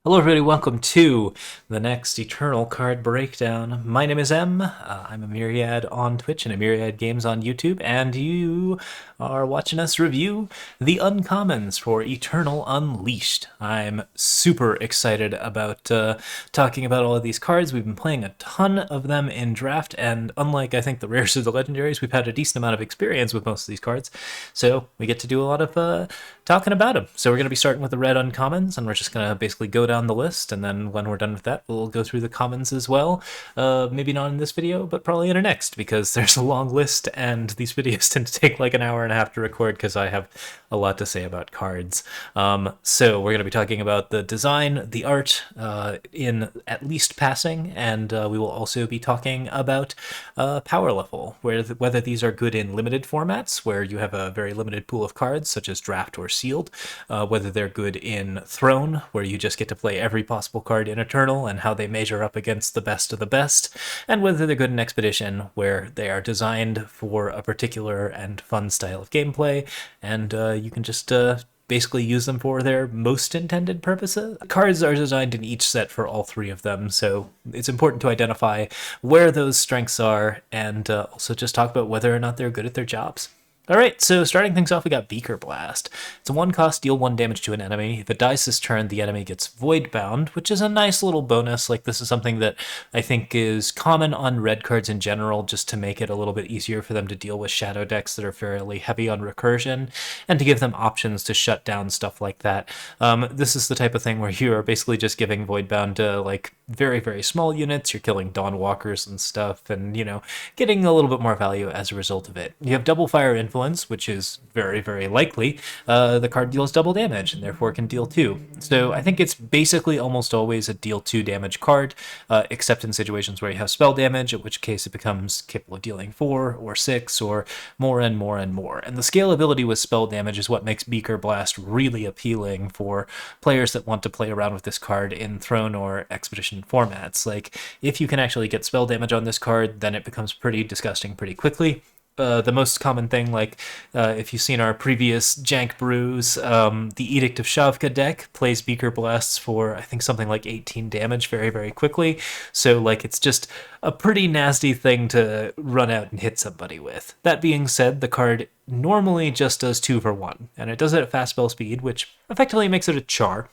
Hello, everybody. Welcome to the next Eternal Card Breakdown. My name is M. I'm a Myriad on Twitch and a Myriad Games on YouTube, and you are watching us review the uncommons for Eternal Unleashed. I'm super excited about talking about all of these cards. We've been playing a ton of them in draft, and unlike I think the rares or the legendaries, we've had a decent amount of experience with most of these cards, so we get to do a lot of talking about them. So we're going to be starting with the red uncommons, and we're just going to basically go down the list, and then when we're done with that, we'll go through the commons as well. Maybe not in this video, but probably in a next, because there's a long list, and these videos tend to take like an hour and a half to record because I have a lot to say about cards. So we're going to be talking about the design, the art, in at least passing, and we will also be talking about power level, whether these are good in limited formats, where you have a very limited pool of cards, such as draft or sealed, whether they're good in Throne, where you just get to play every possible card in Eternal, and how they measure up against the best of the best, and whether they're good in Expedition, where they are designed for a particular and fun style of gameplay, and you can just basically use them for their most intended purposes. Cards are designed in each set for all three of them, so it's important to identify where those strengths are, and also just talk about whether or not they're good at their jobs. Alright, so starting things off, we got Beaker Blast. It's a 1-cost, deal 1 damage to an enemy. If it dies this turn, the enemy gets Void Bound, which is a nice little bonus. Like, this is something that I think is common on red cards in general, just to make it a little bit easier for them to deal with shadow decks that are fairly heavy on recursion, and to give them options to shut down stuff like that. This is the type of thing where you are basically just giving Void Bound to, like, very, very small units. You're killing Dawn Walkers and stuff, and, you know, getting a little bit more value as a result of it. You have Double Fire Influence, which is very, very likely. The card deals double damage, and therefore can deal 2. So I think it's basically almost always a deal 2 damage card, except in situations where you have spell damage, in which case it becomes capable of dealing 4 or 6 or more and more and more. And the scalability with spell damage is what makes Beaker Blast really appealing for players that want to play around with this card in Throne or Expedition formats. Like, if you can actually get spell damage on this card, then it becomes pretty disgusting pretty quickly. The most common thing, like if you've seen our previous Jank Brews, the Edict of Shavka deck plays Beaker Blasts for, I think, something like 18 damage very, very quickly. So, like, it's just a pretty nasty thing to run out and hit somebody with. That being said, the card normally just does 2 for 1, and it does it at fast spell speed, which effectively makes it a char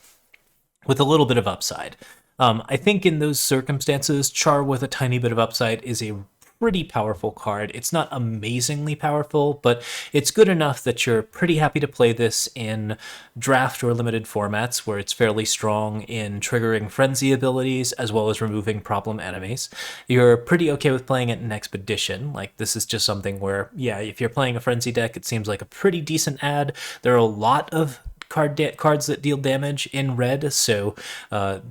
with a little bit of upside. I think in those circumstances, char with a tiny bit of upside is a pretty powerful card. It's not amazingly powerful, but it's good enough that you're pretty happy to play this in draft or limited formats, where it's fairly strong in triggering frenzy abilities as well as removing problem enemies. You're pretty okay with playing it in Expedition. Like, this is just something where, yeah, if you're playing a frenzy deck, it seems like a pretty decent add. There are a lot of cards that deal damage in red, so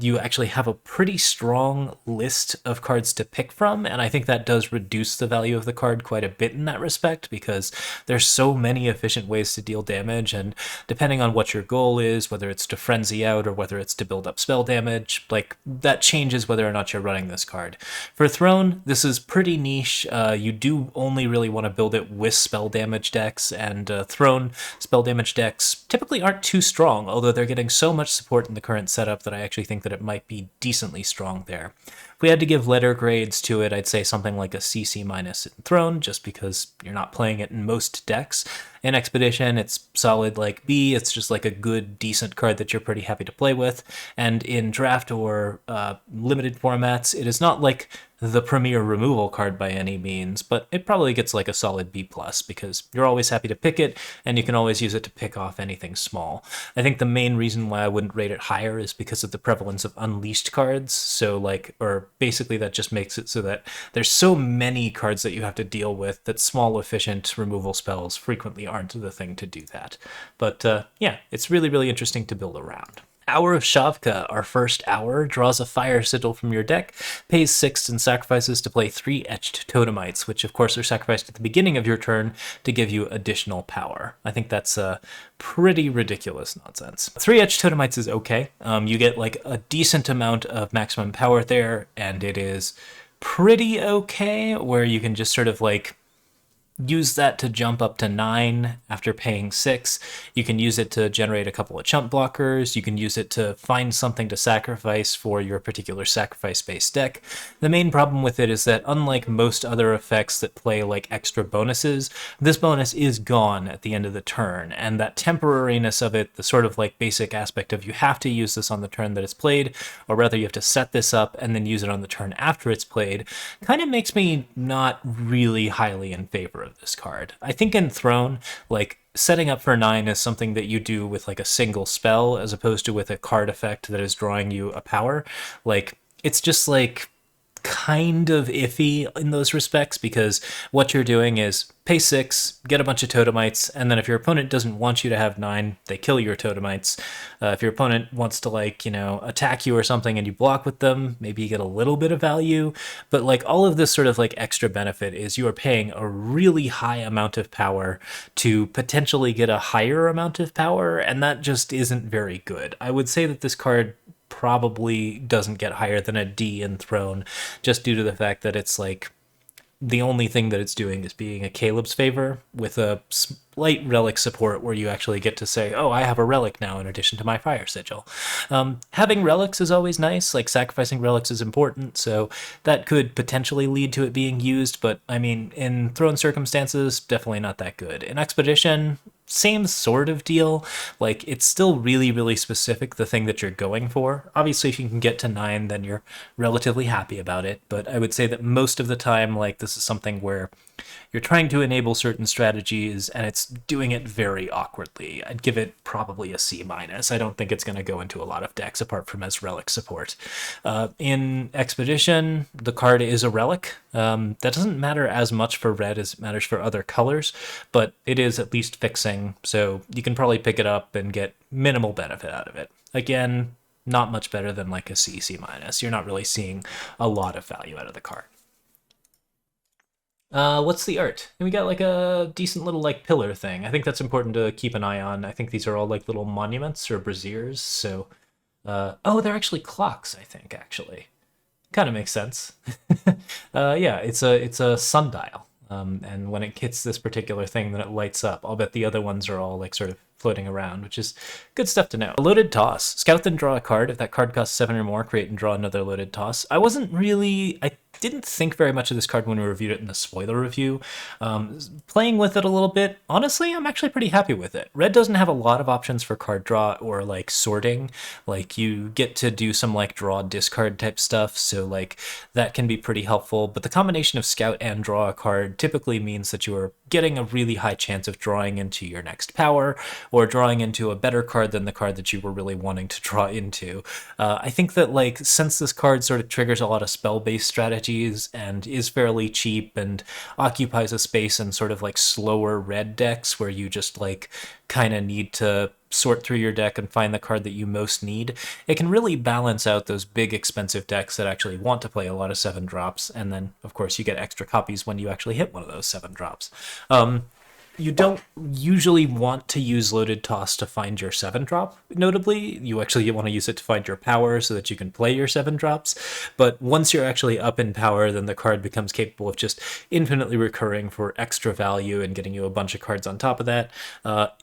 you actually have a pretty strong list of cards to pick from, and I think that does reduce the value of the card quite a bit in that respect, because there's so many efficient ways to deal damage, and depending on what your goal is, whether it's to frenzy out or whether it's to build up spell damage, like, that changes whether or not you're running this card. For Throne, this is pretty niche. You do only really want to build it with spell damage decks, and Throne spell damage decks typically aren't too strong, although they're getting so much support in the current setup that I actually think that it might be decently strong there. If we had to give letter grades to it, I'd say something like a CC minus in Throne, just because you're not playing it in most decks. In Expedition, it's solid like B. It's just like a good, decent card that you're pretty happy to play with. And in draft or limited formats, it is not like the premier removal card by any means, but it probably gets like a solid B+, because you're always happy to pick it, and you can always use it to pick off anything small. I think the main reason why I wouldn't rate it higher is because of the prevalence of unleashed cards, so like, or basically that just makes it so that there's so many cards that you have to deal with that small, efficient removal spells frequently aren't the thing to do that. But yeah, it's really, really interesting to build around. Hour of Shavka, our first hour, draws a fire sigil from your deck, pays 6 and sacrifices to play 3 etched totemites, which of course are sacrificed at the beginning of your turn to give you additional power. I think that's pretty ridiculous nonsense. 3 etched totemites is okay. You get like a decent amount of maximum power there, and it is pretty okay, where you can just sort of like use that to jump up to 9 after paying 6. You can use it to generate a couple of chump blockers. You can use it to find something to sacrifice for your particular sacrifice-based deck. The main problem with it is that unlike most other effects that play like extra bonuses, this bonus is gone at the end of the turn, and that temporariness of it, the sort of like basic aspect of you have to use this on the turn that it's played, or rather you have to set this up and then use it on the turn after it's played, kind of makes me not really highly in favor of this card. I think in Throne, like, setting up for 9 is something that you do with like a single spell as opposed to with a card effect that is drawing you a power. Like, it's just like kind of iffy in those respects, because what you're doing is pay 6, get a bunch of totemites, and then if your opponent doesn't want you to have 9, they kill your totemites. If your opponent wants to, like, you know, attack you or something and you block with them, maybe you get a little bit of value, but like all of this sort of like extra benefit is you are paying a really high amount of power to potentially get a higher amount of power, and that just isn't very good. I would say that this card probably doesn't get higher than a D in Throne, just due to the fact that it's like the only thing that it's doing is being a Caleb's favor with a slight relic support where you actually get to say, oh, I have a relic now in addition to my fire sigil. Having relics is always nice, like sacrificing relics is important, so that could potentially lead to it being used, but I mean, in Throne circumstances, definitely not that good. In Expedition, same sort of deal. Like, it's still really, really specific, the thing that you're going for. Obviously, if you can get to 9, then you're relatively happy about it, but I would say that most of the time, like, this is something where you're trying to enable certain strategies and it's doing it very awkwardly. I'd give it probably a C-. I don't think it's going to go into a lot of decks apart from as relic support. In Expedition, the card is a relic. That doesn't matter as much for red as it matters for other colors, but it is at least fixing, so you can probably pick it up and get minimal benefit out of it. Again, not much better than like a C, C-. You're not really seeing a lot of value out of the card. What's the art? And we got like a decent little like pillar thing. I think that's important to keep an eye on. I think these are all like little monuments or braziers. So, oh, they're actually clocks, I think, actually. Kind of makes sense. Yeah, it's a sundial. And when it hits this particular thing, then it lights up. I'll bet the other ones are all like sort of floating around, which is good stuff to know. A loaded toss. Scout then draw a card. If that card costs 7 or more, create and draw another loaded toss. I didn't think very much of this card when we reviewed it in the spoiler review. Playing with it a little bit, honestly, I'm actually pretty happy with it. Red doesn't have a lot of options for card draw or like sorting. Like, you get to do some like draw discard type stuff, so like that can be pretty helpful. But the combination of scout and draw a card typically means that you are getting a really high chance of drawing into your next power, or drawing into a better card than the card that you were really wanting to draw into. I think that, like, since this card sort of triggers a lot of spell-based strategies and is fairly cheap and occupies a space in sort of like slower red decks where you just like kind of need to sort through your deck and find the card that you most need, it can really balance out those big expensive decks that actually want to play a lot of 7-drops, and then of course you get extra copies when you actually hit one of those 7-drops. You don't usually want to use loaded toss to find your 7-drop, notably. You actually want to use it to find your power so that you can play your 7-drops. But once you're actually up in power, then the card becomes capable of just infinitely recurring for extra value and getting you a bunch of cards on top of that.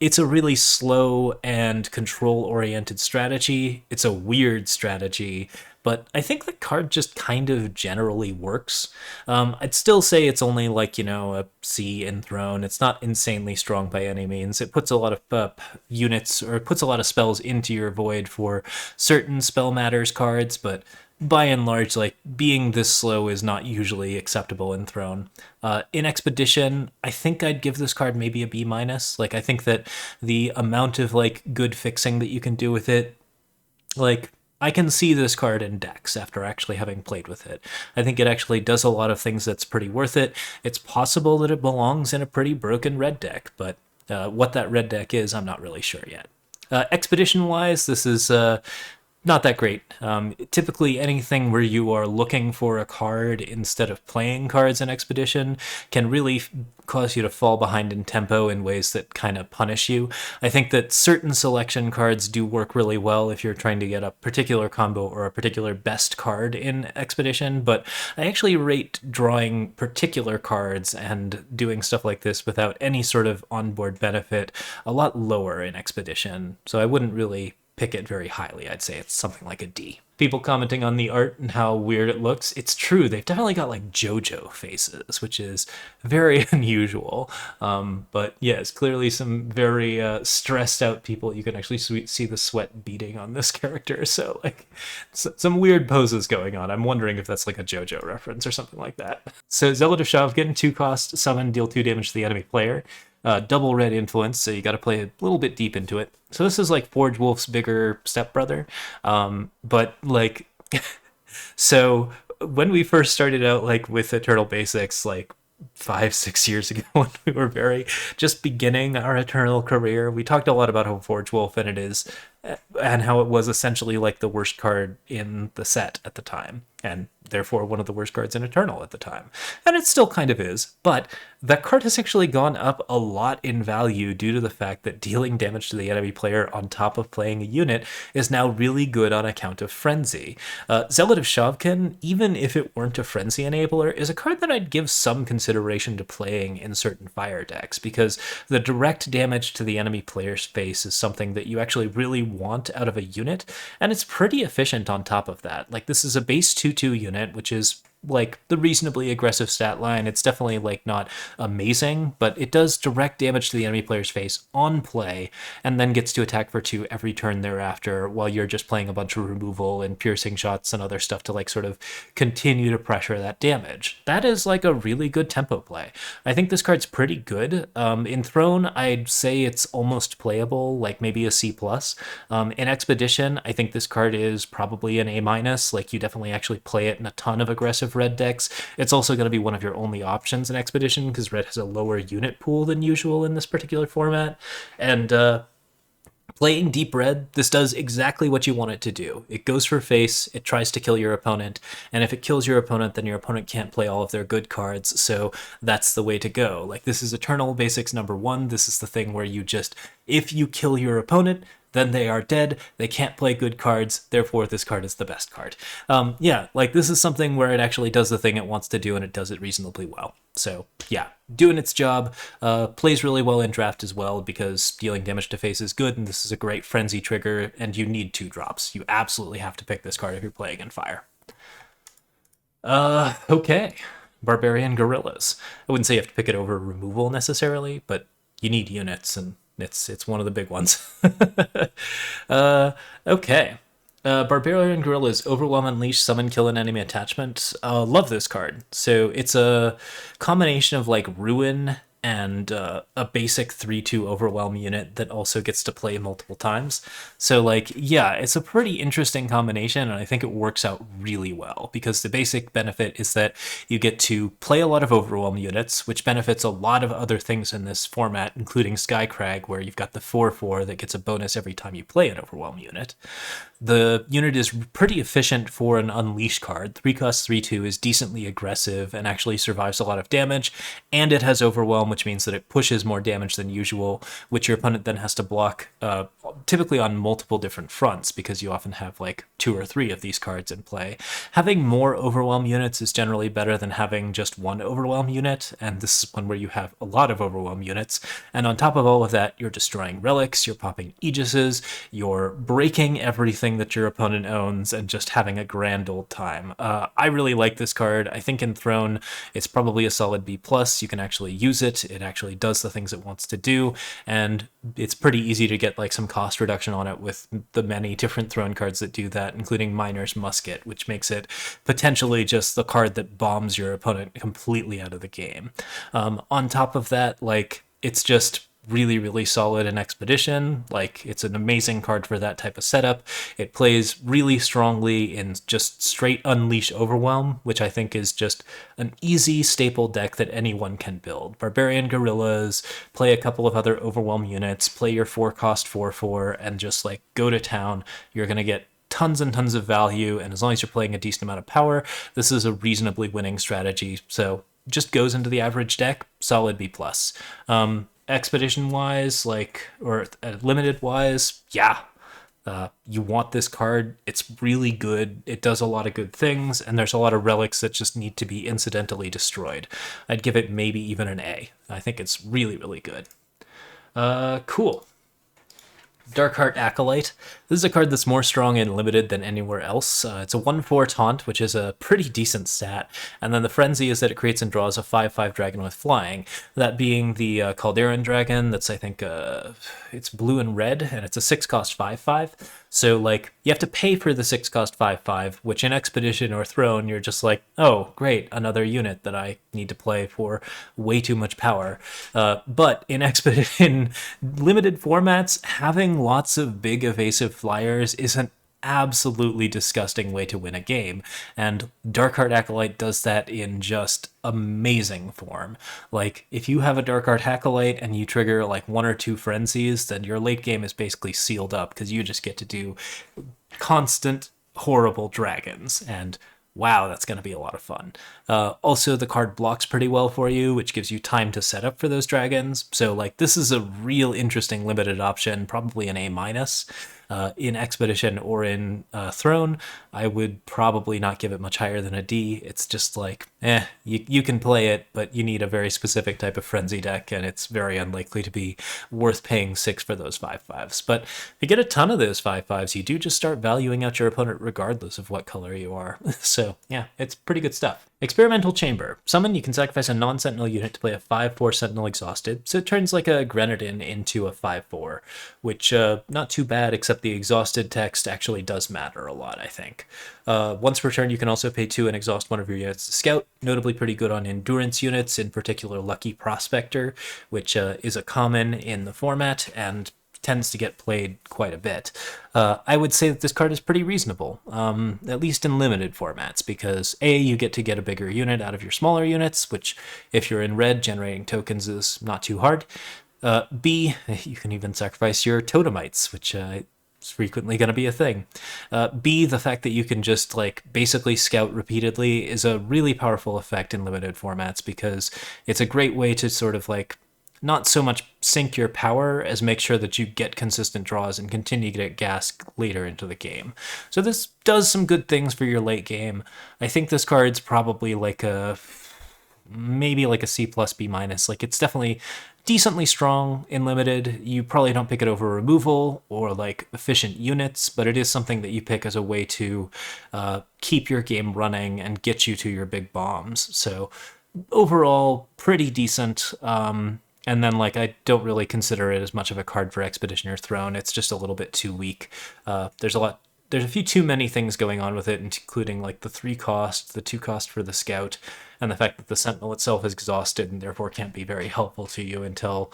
It's a really slow and control-oriented strategy. It's a weird strategy, but I think the card just kind of generally works. I'd still say it's only like, you know, a C in Throne. It's not insanely strong by any means. It puts a lot of units, or it puts a lot of spells into your void for certain spell matters cards, but by and large, like, being this slow is not usually acceptable in Throne. In Expedition, I think I'd give this card maybe a B-. Like, I think that the amount of, like, good fixing that you can do with it, like, I can see this card in decks after actually having played with it. I think it actually does a lot of things that's pretty worth it. It's possible that it belongs in a pretty broken red deck, but what that red deck is, I'm not really sure yet. Expedition-wise, this is Not that great. Typically, anything where you are looking for a card instead of playing cards in Expedition can really cause you to fall behind in tempo in ways that kind of punish you. I think that certain selection cards do work really well if you're trying to get a particular combo or a particular best card in Expedition, but I actually rate drawing particular cards and doing stuff like this without any sort of onboard benefit a lot lower in Expedition, so I wouldn't really pick it very highly. I'd say it's something like a D. People commenting on the art and how weird it looks. It's true, they've definitely got like JoJo faces, which is very unusual. But yes, clearly some very stressed out people. You can actually see the sweat beading on this character. So like some weird poses going on. I'm wondering if that's like a JoJo reference or something like that. So Zealot of Shavkin, 2-cost, summon, deal 2 damage to the enemy player. Double red influence, so you got to play a little bit deep into it. So this is like Forge Wolf's bigger stepbrother, but like, so when we first started out like with Eternal Basics, like 5-6 years ago, when we were very just beginning our Eternal career, we talked a lot about how Forge Wolf and how it was essentially like the worst card in the set at the time, and therefore one of the worst cards in Eternal at the time. And it still kind of is, but that card has actually gone up a lot in value due to the fact that dealing damage to the enemy player on top of playing a unit is now really good on account of Frenzy. Zealot of Shavkin, even if it weren't a Frenzy enabler, is a card that I'd give some consideration to playing in certain fire decks, because the direct damage to the enemy player's face is something that you actually really want out of a unit, and it's pretty efficient on top of that. Like, this is a base 2/2 unit, which is like the reasonably aggressive stat line. It's definitely like not amazing, but it does direct damage to the enemy player's face on play, and then gets to attack for 2 every turn thereafter, while you're just playing a bunch of removal and piercing shots and other stuff to like sort of continue to pressure that damage. That is like a really good tempo play. I think this card's pretty good. In Throne, I'd say it's almost playable, like maybe a C+. In Expedition, I think this card is probably an A-. Like, you definitely actually play it in a ton of aggressive red decks. It's also going to be one of your only options in Expedition, because red has a lower unit pool than usual in this particular format. And playing deep red, this does exactly what you want it to do. It goes for face, it tries to kill your opponent, and if it kills your opponent, then your opponent can't play all of their good cards, so that's the way to go. Like, this is Eternal Basics #1. This is the thing where you just, if you kill your opponent, then they are dead, they can't play good cards, therefore this card is the best card. Yeah, like, this is something where it actually does the thing it wants to do, and it does it reasonably well. So yeah, doing its job. Plays really well in draft as well, because dealing damage to face is good, and this is a great Frenzy trigger, and you need 2 drops. You absolutely have to pick this card if you're playing in Fire. Okay. Barbarian Gorillas. I wouldn't say you have to pick it over removal necessarily, but you need units, and it's one of the big ones. Okay. Barbarian Grill is Overwhelm, Unleash, Summon, Kill an Enemy Attachment. Love this card. So it's a combination of like Ruin and a basic 3/2 Overwhelm unit that also gets to play multiple times. So like, yeah, it's a pretty interesting combination, and I think it works out really well, because the basic benefit is that you get to play a lot of Overwhelm units, which benefits a lot of other things in this format, including Skycrag, where you've got the 4/4 that gets a bonus every time you play an Overwhelm unit. The unit is pretty efficient for an Unleash card. 3-cost 3/2 is decently aggressive and actually survives a lot of damage, and it has Overwhelm, which means that it pushes more damage than usual, which your opponent then has to block, typically on multiple different fronts, because you often have like 2 or 3 of these cards in play. Having more Overwhelm units is generally better than having just one Overwhelm unit, and this is one where you have a lot of Overwhelm units, and on top of all of that, you're destroying relics, you're popping Aegises, you're breaking everything that your opponent owns, and just having a grand old time. I really like this card. I think in Throne, it's probably a solid B+. You can actually use it. It actually does the things it wants to do, and it's pretty easy to get like some cost reduction on it with the many different Throne cards that do that, including Miner's Musket, which makes it potentially just the card that bombs your opponent completely out of the game. On top of that, like, it's just really, really solid in Expedition. Like, it's an amazing card for that type of setup. It plays really strongly in just straight Unleash Overwhelm, which I think is just an easy staple deck that anyone can build. Barbarian Gorillas, play a couple of other Overwhelm units, play your 4-cost 4/4, and just like go to town. You're gonna get tons and tons of value, and as long as you're playing a decent amount of power, this is a reasonably winning strategy. So just goes into the average deck, solid B+. Expedition wise, or limited wise, yeah. You want this card. It's really good. It does a lot of good things, and there's a lot of relics that just need to be incidentally destroyed. I'd give it maybe even an A. I think it's really, really good. Cool. Darkheart Acolyte. This is a card that's more strong and limited than anywhere else. It's a 1/4 taunt, which is a pretty decent stat, and then the frenzy is that it creates and draws a 5/5 dragon with flying. That being the Calderon dragon. That's, I think, it's blue and red, and it's a 6-cost 5/5. So, like, you have to pay for the 6-cost 5/5, which in Expedition or Throne, you're just like, oh, great, another unit that I need to play for way too much power. But in Expedition limited formats, having lots of big evasive flyers is an absolutely disgusting way to win a game, and Darkheart Acolyte does that in just amazing form. Like, if you have a Darkheart Acolyte and you trigger like 1 or 2 frenzies, then your late game is basically sealed up because you just get to do constant horrible dragons, and wow, that's going to be a lot of fun. Also, the card blocks pretty well for you, which gives you time to set up for those dragons. So, like, this is a real interesting limited option, probably an A-. In Expedition or in Throne, I would probably not give it much higher than a D. It's just like, you can play it, but you need a very specific type of frenzy deck, and it's very unlikely to be worth paying 6 for those 5/5s. But if you get a ton of those 5/5s, you do just start valuing out your opponent regardless of what color you are. So yeah, it's pretty good stuff. Experimental Chamber. Summon, you can sacrifice a non-sentinel unit to play a 5/4 sentinel exhausted, so it turns like a Grenadin into a 5/4, which not too bad, except the exhausted text actually does matter a lot, I think. Once per turn, you can also pay 2 and exhaust one of your units to scout, notably pretty good on endurance units, in particular Lucky Prospector, which is a common in the format and tends to get played quite a bit. I would say that this card is pretty reasonable, at least in limited formats, because A, you get to get a bigger unit out of your smaller units, which if you're in red, generating tokens is not too hard. B, you can even sacrifice your totemites, which is frequently going to be a thing. B, the fact that you can just like basically scout repeatedly is a really powerful effect in limited formats, because it's a great way to sort of like not so much sink your power as make sure that you get consistent draws and continue to get gas later into the game. So this does some good things for your late game. I think this card's probably like maybe like a C+, B-. Like, it's definitely decently strong in limited. You probably don't pick it over removal or like efficient units, but it is something that you pick as a way to keep your game running and get you to your big bombs. So overall, pretty decent. And then, like, I don't really consider it as much of a card for Expedition or Throne. It's just a little bit too weak. There's a few too many things going on with it, including, like, the 3-cost, the 2-cost for the Scout, and the fact that the Sentinel itself is exhausted and therefore can't be very helpful to you until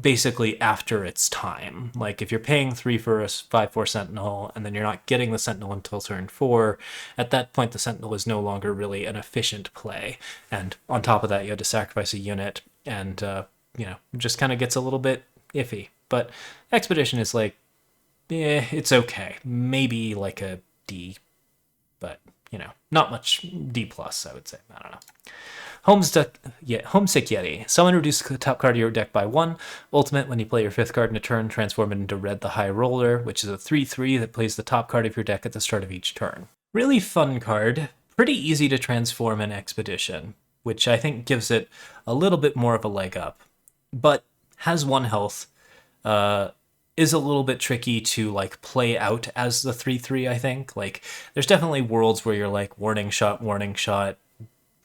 basically after its time. Like, if you're paying 3 for a 5/4 Sentinel, and then you're not getting the Sentinel until turn 4, at that point the Sentinel is no longer really an efficient play. And on top of that, you had to sacrifice a unit, and just kind of gets a little bit iffy. But Expedition is like, it's okay. Maybe like a D, but, not much D+, I would say. I don't know. Homesick Yeti. Summon, reduce the top card of your deck by 1. Ultimate, when you play your 5th card in a turn, transform it into Red the High Roller, which is a 3/3 that plays the top card of your deck at the start of each turn. Really fun card. Pretty easy to transform in Expedition, which I think gives it a little bit more of a leg up. But has 1 health, is a little bit tricky to like play out as the 3/3, I think. Like, there's definitely worlds where you're like warning shot,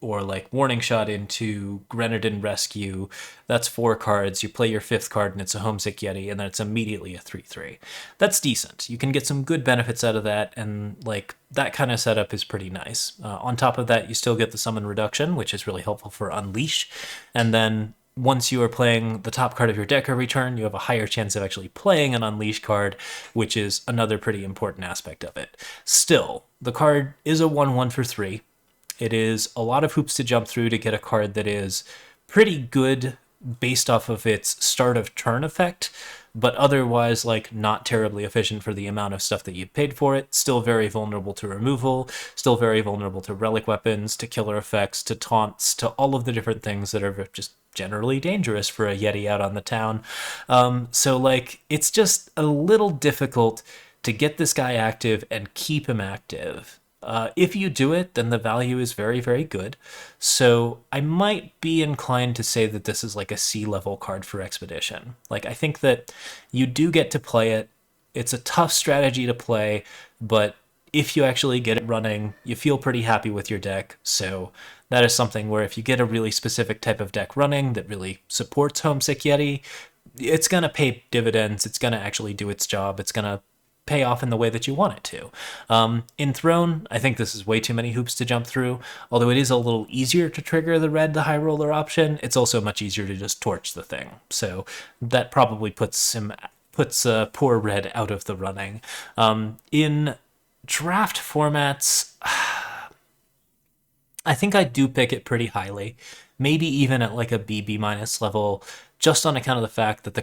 or like warning shot into Grenadin Rescue. That's 4 cards. You play your 5th card and it's a Homesick Yeti, and then it's immediately a 3/3. That's decent. You can get some good benefits out of that, and like that kind of setup is pretty nice. On top of that, you still get the summon reduction, which is really helpful for Unleash, and then once you are playing the top card of your deck every turn, you have a higher chance of actually playing an Unleash card, which is another pretty important aspect of it. Still, the card is a 1/1 for 3. It is a lot of hoops to jump through to get a card that is pretty good based off of its start of turn effect, but otherwise like not terribly efficient for the amount of stuff that you paid for it. Still very vulnerable to removal, still very vulnerable to relic weapons, to killer effects, to taunts, to all of the different things that are just generally dangerous for a Yeti out on the town. So like it's just a little difficult to get this guy active and keep him active. If you do it, then the value is very, very good. So I might be inclined to say that this is like a C-level card for Expedition. Like, I think that you do get to play it. It's a tough strategy to play, but if you actually get it running, you feel pretty happy with your deck. So that is something where if you get a really specific type of deck running that really supports Homesick Yeti, it's going to pay dividends. It's going to actually do its job. It's going to pay off in the way that you want it to. In Throne, I think this is way too many hoops to jump through. Although it is a little easier to trigger the high roller option, it's also much easier to just torch the thing. So that probably puts poor red out of the running. In draft formats, I think I do pick it pretty highly, maybe even at like a B minus level, just on account of the fact that the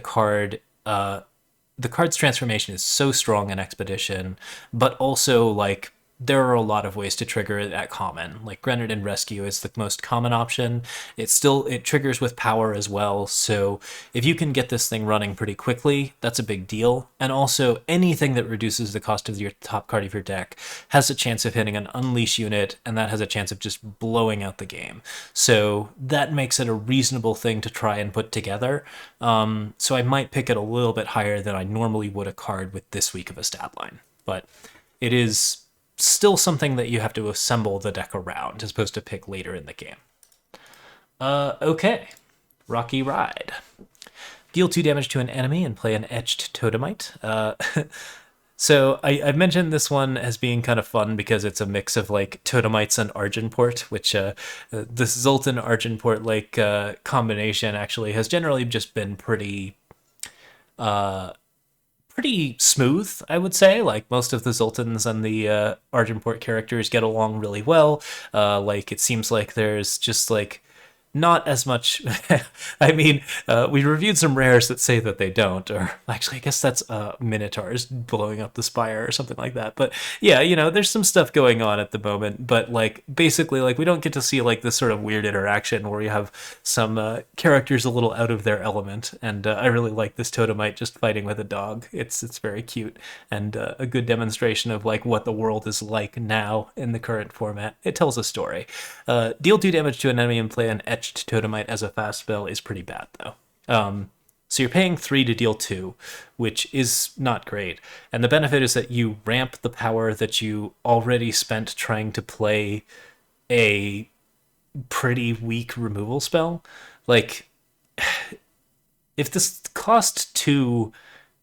card's transformation is so strong in Expedition, but also like there are a lot of ways to trigger it at common. Like Grenade and Rescue is the most common option. It triggers with power as well. So if you can get this thing running pretty quickly, that's a big deal. And also anything that reduces the cost of your top card of your deck has a chance of hitting an Unleash unit, and that has a chance of just blowing out the game. So that makes it a reasonable thing to try and put together. So I might pick it a little bit higher than I normally would a card with this weak of a stat line. But it is still something that you have to assemble the deck around as opposed to pick later in the game. Okay. Rocky Ride. Deal 2 damage to an enemy and play an Etched Totemite. So I've mentioned this one as being kind of fun because it's a mix of like Totemites and Argenport, which this Zoltan Argenport like combination actually has generally just been pretty smooth, I would say. Like most of the Zoltans and the Argenport characters get along really well. Like it seems like there's just like not as much. I mean, we reviewed some rares that say that they don't, or actually, I guess that's Minotaurs blowing up the spire or something like that. But yeah, you know, there's some stuff going on at the moment. But like, basically, like we don't get to see like this sort of weird interaction where you have some characters a little out of their element. And I really like this Totemite just fighting with a dog. It's very cute and a good demonstration of like what the world is like now in the current format. It tells a story. Deal 2 damage to an enemy and play an Etched Totemite as a fast spell is pretty bad, though. So you're paying 3 to deal 2, which is not great. And the benefit is that you ramp the power that you already spent trying to play a pretty weak removal spell. Like, if this cost 2,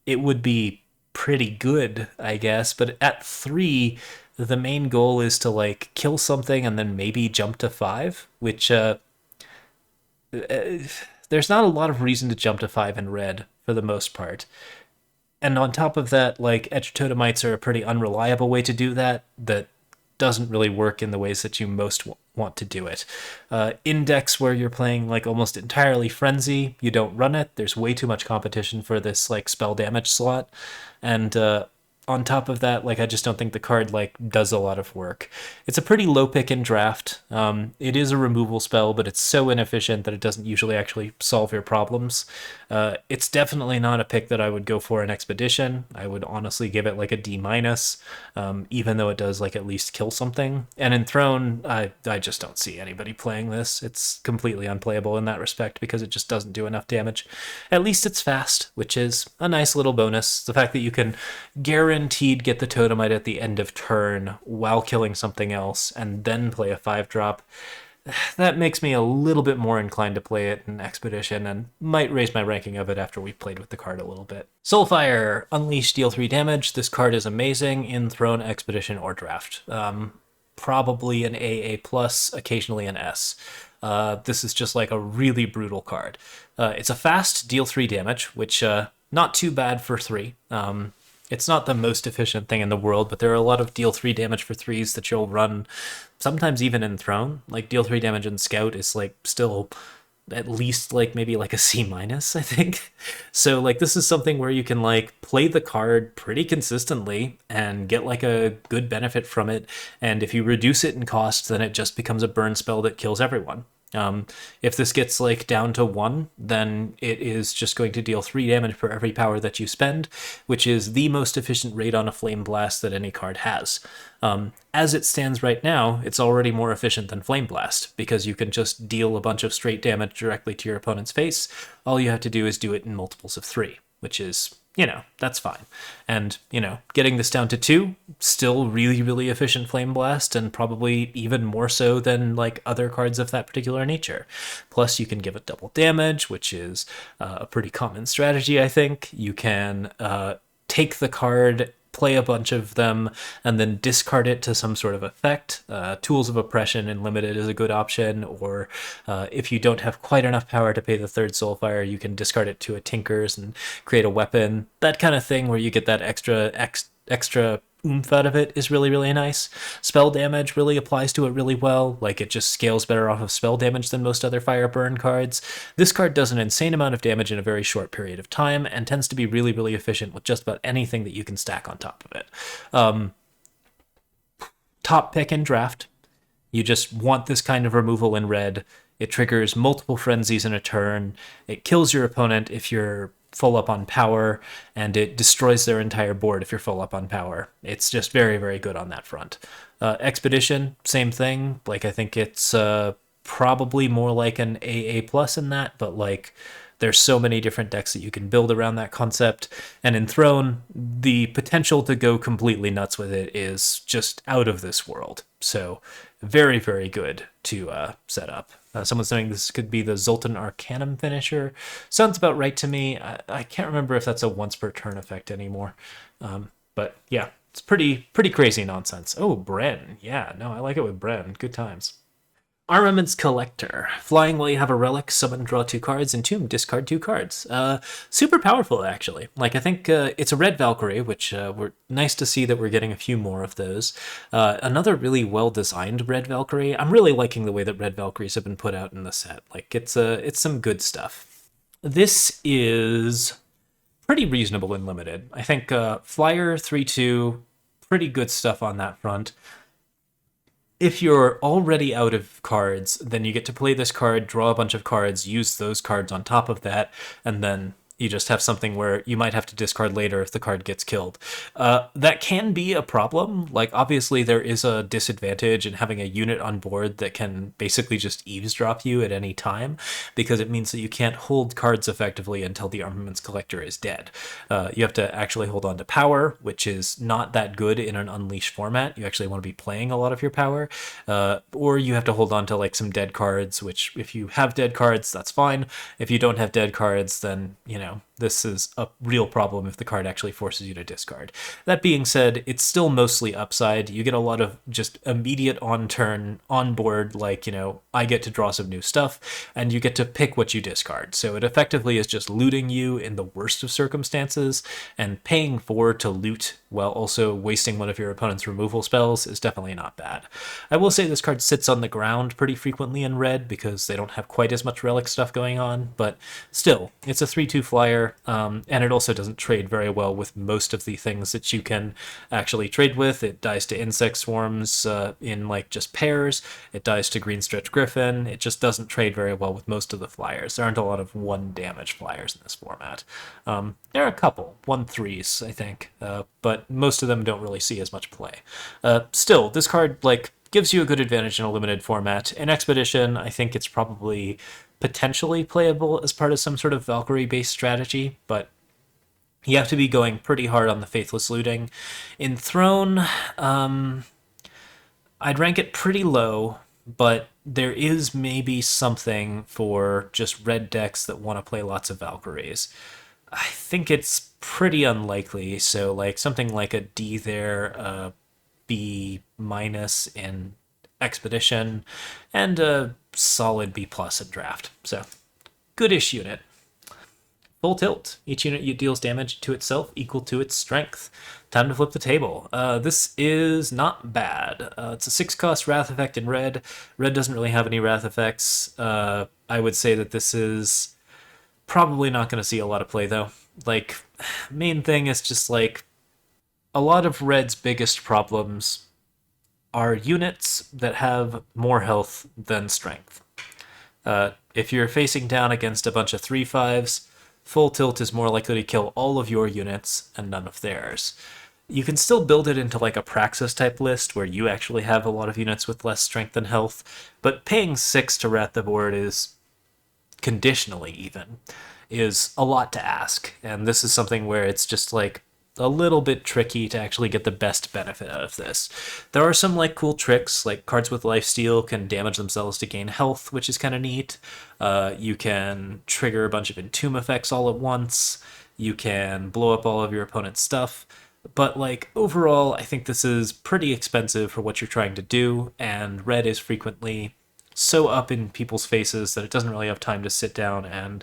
it would be pretty good, I guess. But at 3, the main goal is to, like, kill something and then maybe jump to 5, which, there's not a lot of reason to jump to 5 in red for the most part. And on top of that, like, Etched Totemites are a pretty unreliable way to do that doesn't really work in the ways that you most want to do it. In decks where you're playing like almost entirely Frenzy, you don't run it. There's way too much competition for this like spell damage slot. And on top of that, like, I just don't think the card like does a lot of work. It's a pretty low pick in draft. It is a removal spell, but it's so inefficient that it doesn't usually actually solve your problems. It's definitely not a pick that I would go for in Expedition. I would honestly give it like a D minus, even though it does like at least kill something. And in Throne, I just don't see anybody playing this. It's completely unplayable in that respect because it just doesn't do enough damage. At least it's fast, which is a nice little bonus. The fact that you can guaranteed get the Totemite at the end of turn while killing something else and then play a 5-drop, that makes me a little bit more inclined to play it in Expedition and might raise my ranking of it after we've played with the card a little bit. Soulfire Unleash, deal 3 damage. This card is amazing in Throne, Expedition, or Draft. Probably an AA+, occasionally an S. This is just like a really brutal card. It's a fast deal 3 damage, which not too bad for 3. It's not the most efficient thing in the world, but there are a lot of deal 3 damage for 3s that you'll run, sometimes even in Throne. Like, deal 3 damage in Scout is, like, still at least like maybe like a C minus, I think. So like this is something where you can like play the card pretty consistently and get like a good benefit from it. And if you reduce it in cost, then it just becomes a burn spell that kills everyone. If this gets like down to 1, then it is just going to deal 3 damage for every power that you spend, which is the most efficient rate on a Flame Blast that any card has. As it stands right now, it's already more efficient than Flame Blast, because you can just deal a bunch of straight damage directly to your opponent's face. All you have to do is do it in multiples of 3, which is, that's fine. And, getting this down to 2, still really, really efficient Flame Blast, and probably even more so than, like, other cards of that particular nature. Plus, you can give it double damage, which is a pretty common strategy, I think. You can take the card, play a bunch of them, and then discard it to some sort of effect. Tools of Oppression in Limited is a good option, or if you don't have quite enough power to pay the 3rd Soulfire, you can discard it to a Tinker's and create a weapon. That kind of thing where you get that extra oomph out of it is really, really nice. Spell damage really applies to it really well. Like, it just scales better off of spell damage than most other fire burn cards. This card does an insane amount of damage in a very short period of time and tends to be really, really efficient with just about anything that you can stack on top of it. Top pick in draft. You just want this kind of removal in red. It triggers multiple frenzies in a turn. It kills your opponent if you're full up on power, and it destroys their entire board if you're full up on power. It's just very, very good on that front. Expedition, same thing. Like, I think it's probably more like an AA plus in that, but like, there's so many different decks that you can build around that concept. And in Throne, the potential to go completely nuts with it is just out of this world. So very, very good to set up. Someone's saying this could be the Zoltan Arcanum finisher. Sounds about right to me. I can't remember if that's a once per turn effect anymore. But yeah, it's pretty crazy nonsense. Oh, Bren. Yeah, no, I like it with Bren. Good times. Armaments Collector. Flying while you have a relic, summon, draw 2 cards, entomb, discard 2 cards. Super powerful, actually. Like, I think it's a red Valkyrie, which we're nice to see that we're getting a few more of those. Another really well-designed red Valkyrie. I'm really liking the way that red Valkyries have been put out in the set. Like, it's some good stuff. This is pretty reasonable and limited. I think Flyer 3/2, pretty good stuff on that front. If you're already out of cards, then you get to play this card, draw a bunch of cards, use those cards on top of that, and then you just have something where you might have to discard later if the card gets killed. That can be a problem. Like, obviously, there is a disadvantage in having a unit on board that can basically just eavesdrop you at any time, because it means that you can't hold cards effectively until the Armaments Collector is dead. You have to actually hold on to power, which is not that good in an Unleash format. You actually want to be playing a lot of your power. Or you have to hold on to, like, some dead cards, which, if you have dead cards, that's fine. If you don't have dead cards, then, this is a real problem if the card actually forces you to discard. That being said, it's still mostly upside. You get a lot of just immediate on-turn, on-board, like, I get to draw some new stuff, and you get to pick what you discard. So it effectively is just looting you in the worst of circumstances, and paying 4 to loot while also wasting one of your opponent's removal spells is definitely not bad. I will say this card sits on the ground pretty frequently in red because they don't have quite as much relic stuff going on, but still, it's a 3/2 flyer. And it also doesn't trade very well with most of the things that you can actually trade with. It dies to insect swarms in like just pairs. It dies to Green Stretch Griffin. It just doesn't trade very well with most of the flyers. There aren't a lot of 1 damage flyers in this format. There are a couple, 1/3s, I think, but most of them don't really see as much play. Still, this card like gives you a good advantage in a limited format. In Expedition, I think it's probably potentially playable as part of some sort of Valkyrie-based strategy, but you have to be going pretty hard on the Faithless Looting. In Throne, I'd rank it pretty low, but there is maybe something for just red decks that want to play lots of Valkyries. I think it's pretty unlikely, so like something like a D there, a B- in Expedition, and a solid B+ in Draft. So, goodish unit. Full Tilt. Each unit deals damage to itself equal to its strength. Time to flip the table. This is not bad. It's a 6-cost Wrath effect in red. Red doesn't really have any Wrath effects. I would say that this is probably not going to see a lot of play, though. Like, main thing is just, like, a lot of red's biggest problems are units that have more health than strength. If you're facing down against a bunch of 3/5s, full tilt is more likely to kill all of your units and none of theirs. You can still build it into like a Praxis type list where you actually have a lot of units with less strength than health, but paying 6 to rat the board is, conditionally even, is a lot to ask, and this is something where it's just like a little bit tricky to actually get the best benefit out of this. There are some like cool tricks, like cards with lifesteal can damage themselves to gain health, which is kind of neat. You can trigger a bunch of entomb effects all at once. You can blow up all of your opponent's stuff. But like overall, I think this is pretty expensive for what you're trying to do, and red is frequently so up in people's faces that it doesn't really have time to sit down and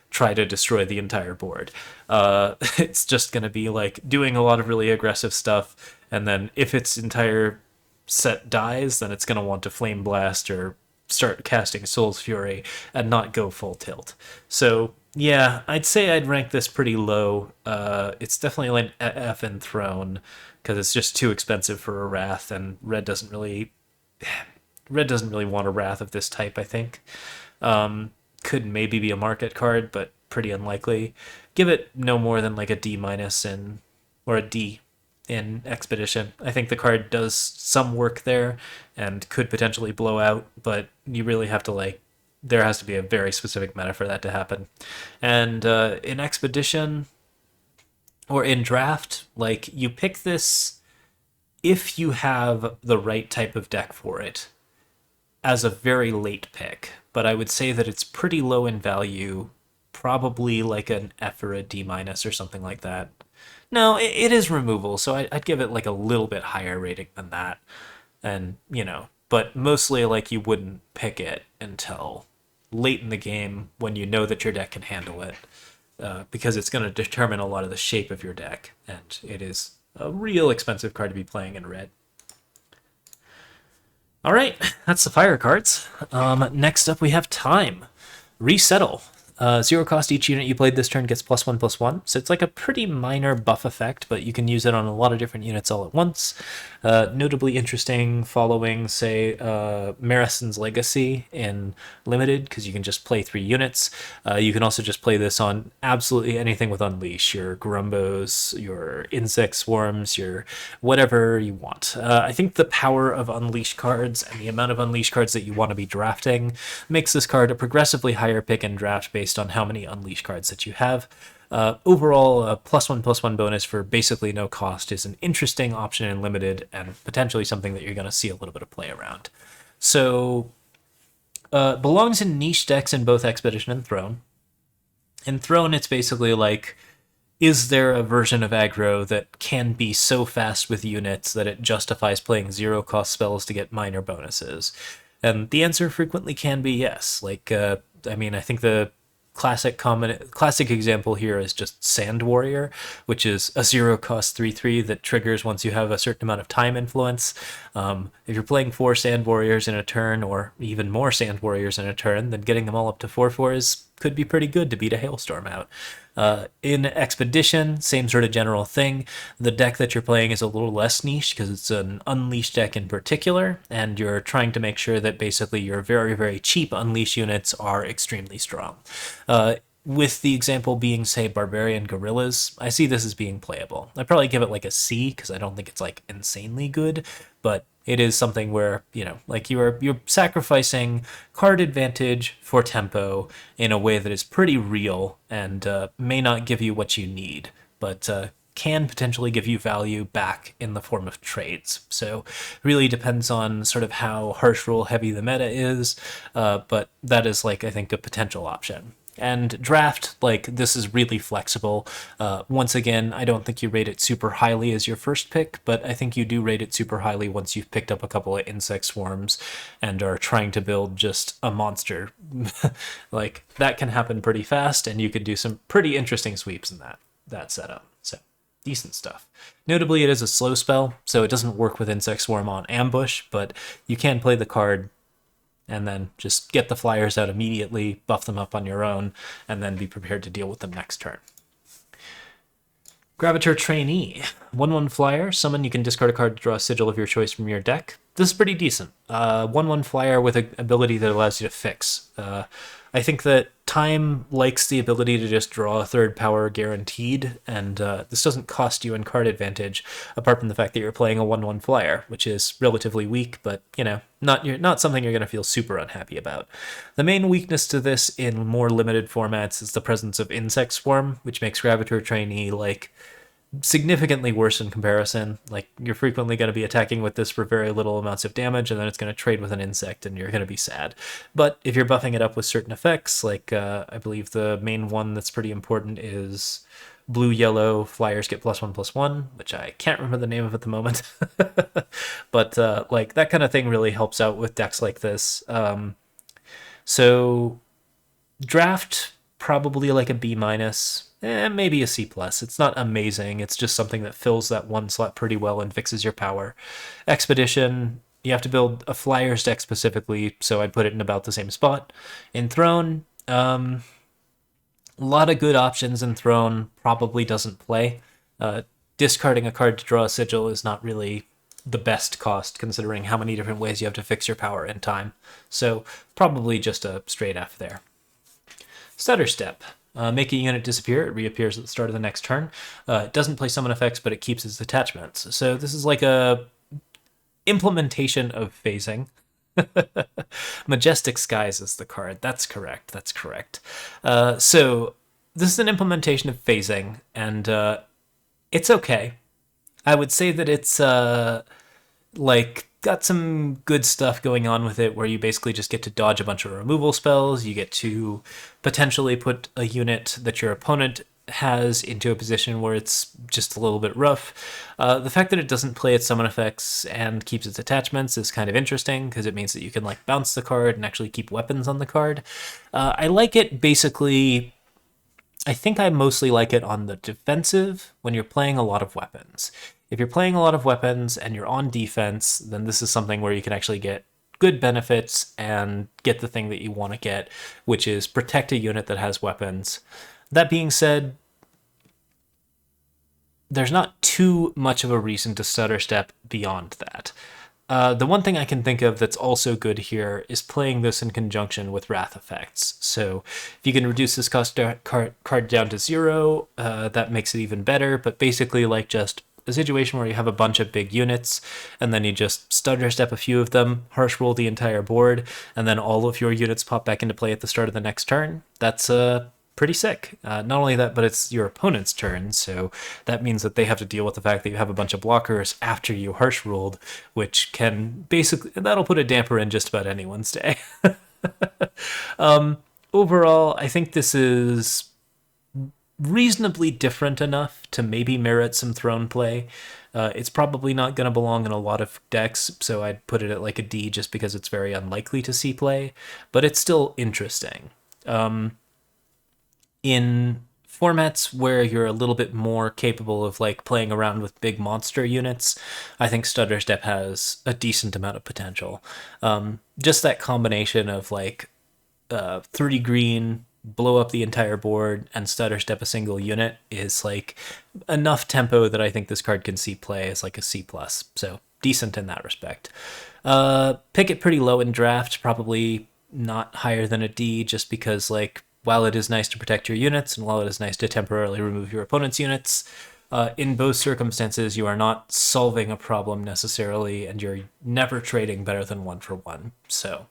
try to destroy the entire board. It's just going to be like doing a lot of really aggressive stuff, and then if its entire set dies, then it's going to want to Flame Blast or start casting Soul's Fury and not go full tilt. So yeah, I'd say I'd rank this pretty low. It's definitely like an F in Throne because it's just too expensive for a Wrath, and red doesn't really want a Wrath of this type, I think. Could maybe be a market card, but pretty unlikely. Give it no more than like a D- or a D in Expedition. I think the card does some work there and could potentially blow out, but you really have to like, there has to be a very specific meta for that to happen. And in Expedition or in Draft, like you pick this if you have the right type of deck for it as a very late pick, but I would say that it's pretty low in value, probably like an F or a D- or something like that. No, it is removal, so I'd give it like a little bit higher rating than that. And, but mostly like you wouldn't pick it until late in the game when you know that your deck can handle it, because it's going to determine a lot of the shape of your deck, and it is a real expensive card to be playing in red. All right, that's the fire cards. Next up, we have time. Resettle. 0 cost, each unit you played this turn gets +1/+1. So it's like a pretty minor buff effect, but you can use it on a lot of different units all at once. Notably interesting following, say, Marison's Legacy in Limited, because you can just play 3 units. You can also just play this on absolutely anything with Unleash, your Grumbos, your Insect Swarms, your whatever you want. I think the power of Unleash cards and the amount of Unleash cards that you want to be drafting makes this card a progressively higher pick in draft based on how many Unleash cards that you have. Overall, a +1/+1 bonus for basically no cost is an interesting option in Limited and potentially something that you're going to see a little bit of play around. So, belongs in niche decks in both Expedition and Throne. In Throne, it's basically like, is there a version of aggro that can be so fast with units that it justifies playing 0 cost spells to get minor bonuses? And the answer frequently can be yes. Like, I think the classic example here is just Sand Warrior, which is a 0 cost 3/3 that triggers once you have a certain amount of time influence. If you're playing 4 Sand Warriors in a turn, or even more Sand Warriors in a turn, then getting them all up to 4/4s could be pretty good to beat a Hailstorm out. In Expedition, same sort of general thing. The deck that you're playing is a little less niche because it's an Unleash deck in particular, and you're trying to make sure that basically your very, very cheap Unleash units are extremely strong. With the example being, say, Barbarian Gorillas, I see this as being playable. I'd probably give it like a C because I don't think it's like insanely good, but it is something where, like you're sacrificing card advantage for tempo in a way that is pretty real and may not give you what you need, but can potentially give you value back in the form of trades. So really depends on sort of how harsh rule heavy the meta is, but that is like, I think, a potential option. And draft, like, this is really flexible. Once again, I don't think you rate it super highly as your first pick, but I think you do rate it super highly once you've picked up a couple of insect swarms and are trying to build just a monster. Like, that can happen pretty fast, and you could do some pretty interesting sweeps in that setup. So decent stuff. Notably, it is a slow spell, so it doesn't work with Insect Swarm on ambush, but you can play the card and then just get the flyers out immediately, buff them up on your own, and then be prepared to deal with them next turn. Gravitor Trainee. 1/1 flyer. Summon, you can discard a card to draw a sigil of your choice from your deck. This is pretty decent. 1/1 flyer with an ability that allows you to fix. I think that Time likes the ability to just draw a third power guaranteed, and this doesn't cost you in card advantage, apart from the fact that you're playing a 1/1 flyer, which is relatively weak, but, you know, not something you're going to feel super unhappy about. The main weakness to this in more limited formats is the presence of Insect Swarm, which makes Gravitor Trainee, like, significantly worse in comparison. Like, you're frequently going to be attacking with this for very little amounts of damage, and then it's going to trade with an insect, and you're going to be sad. But if you're buffing it up with certain effects, like I believe the main one that's pretty important is blue-yellow flyers get +1/+1, which I can't remember the name of at the moment. But like, that kind of thing really helps out with decks like this. So draft, probably like a B-, maybe a C+. It's not amazing. It's just something that fills that one slot pretty well and fixes your power. Expedition, you have to build a flyers deck specifically, so I'd put it in about the same spot. In Throne, a lot of good options in Throne, probably doesn't play. Discarding a card to draw a sigil is not really the best cost, considering how many different ways you have to fix your power in Time. So probably just a straight F there. Stutter Step. Make a unit disappear, it reappears at the start of the next turn. It doesn't play summon effects, but it keeps its attachments. So this is like a implementation of phasing. Majestic Skies is the card. That's correct. So this is an implementation of phasing, and it's okay. I would say that it's like got some good stuff going on with it, where you basically just get to dodge a bunch of removal spells. You get to potentially put a unit that your opponent has into a position where it's just a little bit rough. The fact that it doesn't play its summon effects and keeps its attachments is kind of interesting, because it means that you can like bounce the card and actually keep weapons on the card. I like it basically. I think I mostly like it on the defensive when you're playing a lot of weapons. If you're playing a lot of weapons and you're on defense, then this is something where you can actually get good benefits and get the thing that you want to get, which is protect a unit that has weapons. That being said, there's not too much of a reason to stutter step beyond that. The one thing I can think of that's also good here is playing this in conjunction with Wrath effects. So if you can reduce this cost card down to 0, that makes it even better. But basically, like, just a situation where you have a bunch of big units, and then you just stutter step a few of them, harsh roll the entire board, and then all of your units pop back into play at the start of the next turn. That's pretty sick. Not only that, but it's your opponent's turn, so that means that they have to deal with the fact that you have a bunch of blockers after you harsh rolled, which can basically, that'll put a damper in just about anyone's day. Overall, I think this is reasonably different enough to maybe merit some Throne play. It's probably not going to belong in a lot of decks, so I'd put it at like a D just because it's very unlikely to see play, but it's still interesting. In formats where you're a little bit more capable of like playing around with big monster units, I think Stutter Step has a decent amount of potential. Just that combination of like 3 green, blow up the entire board, and stutter step a single unit is like enough tempo that I think this card can see play as like a C+. So decent in that respect. Pick it pretty low in draft, probably not higher than a D, just because like while it is nice to protect your units and while it is nice to temporarily remove your opponent's units, in both circumstances you are not solving a problem necessarily, and you're never trading better than 1-for-1. So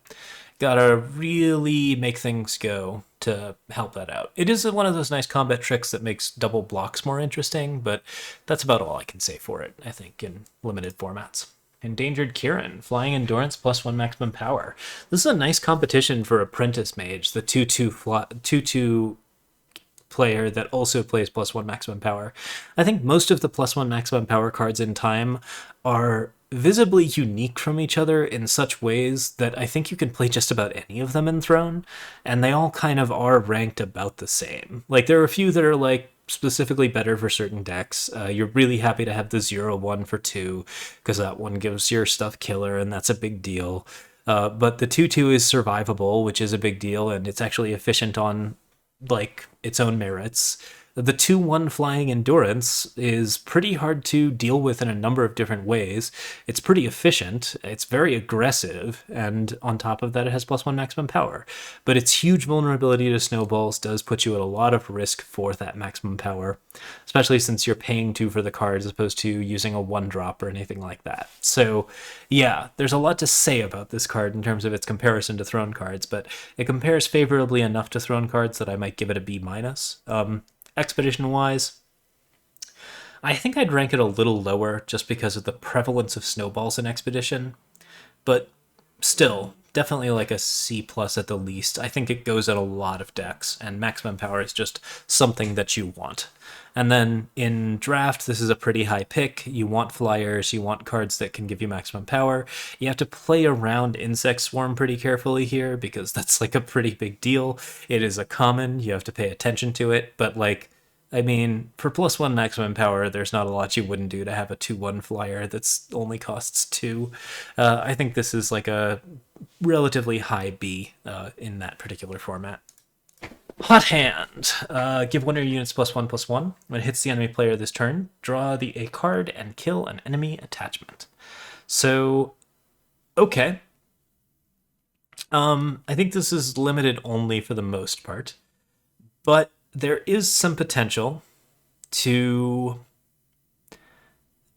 gotta really make things go to help that out. It is one of those nice combat tricks that makes double blocks more interesting, but that's about all I can say for it, I think, in limited formats. Endangered Kieran, flying endurance +1 maximum power. This is a nice competition for Apprentice Mage, the 2/2 player that also plays +1 maximum power. I think most of the +1 maximum power cards in Time are visibly unique from each other in such ways that I think you can play just about any of them in Throne, and they all kind of are ranked about the same. Like, there are a few that are like specifically better for certain decks. You're really happy to have the 0/1 for 2, because that one gives your stuff killer, and that's a big deal. But the 2/2 is survivable, which is a big deal, and it's actually efficient on like its own merits. The 2/1 flying endurance is pretty hard to deal with in a number of different ways. It's pretty efficient, it's very aggressive, and on top of that, it has +1 maximum power. But its huge vulnerability to snowballs does put you at a lot of risk for that maximum power, especially since you're paying 2 for the cards as opposed to using a 1-drop or anything like that. So, yeah, there's a lot to say about this card in terms of its comparison to Throne cards, but it compares favorably enough to Throne cards that I might give it a B-. Expedition-wise, I think I'd rank it a little lower just because of the prevalence of snowballs in Expedition, but still, definitely like a C+ at the least. I think it goes in a lot of decks, and maximum power is just something that you want. And then in draft, this is a pretty high pick. You want flyers, you want cards that can give you maximum power. You have to play around Insect Swarm pretty carefully here, because that's like a pretty big deal. It is a common, you have to pay attention to it, but like, I mean, for +1 maximum power, there's not a lot you wouldn't do to have a 2/1 flyer that's only costs 2. I think this is like a relatively high B in that particular format. Hot Hand. Give one of your units +1/+1. When it hits the enemy player this turn, draw a card and kill an enemy attachment. So, okay. I think this is limited only for the most part, but there is some potential to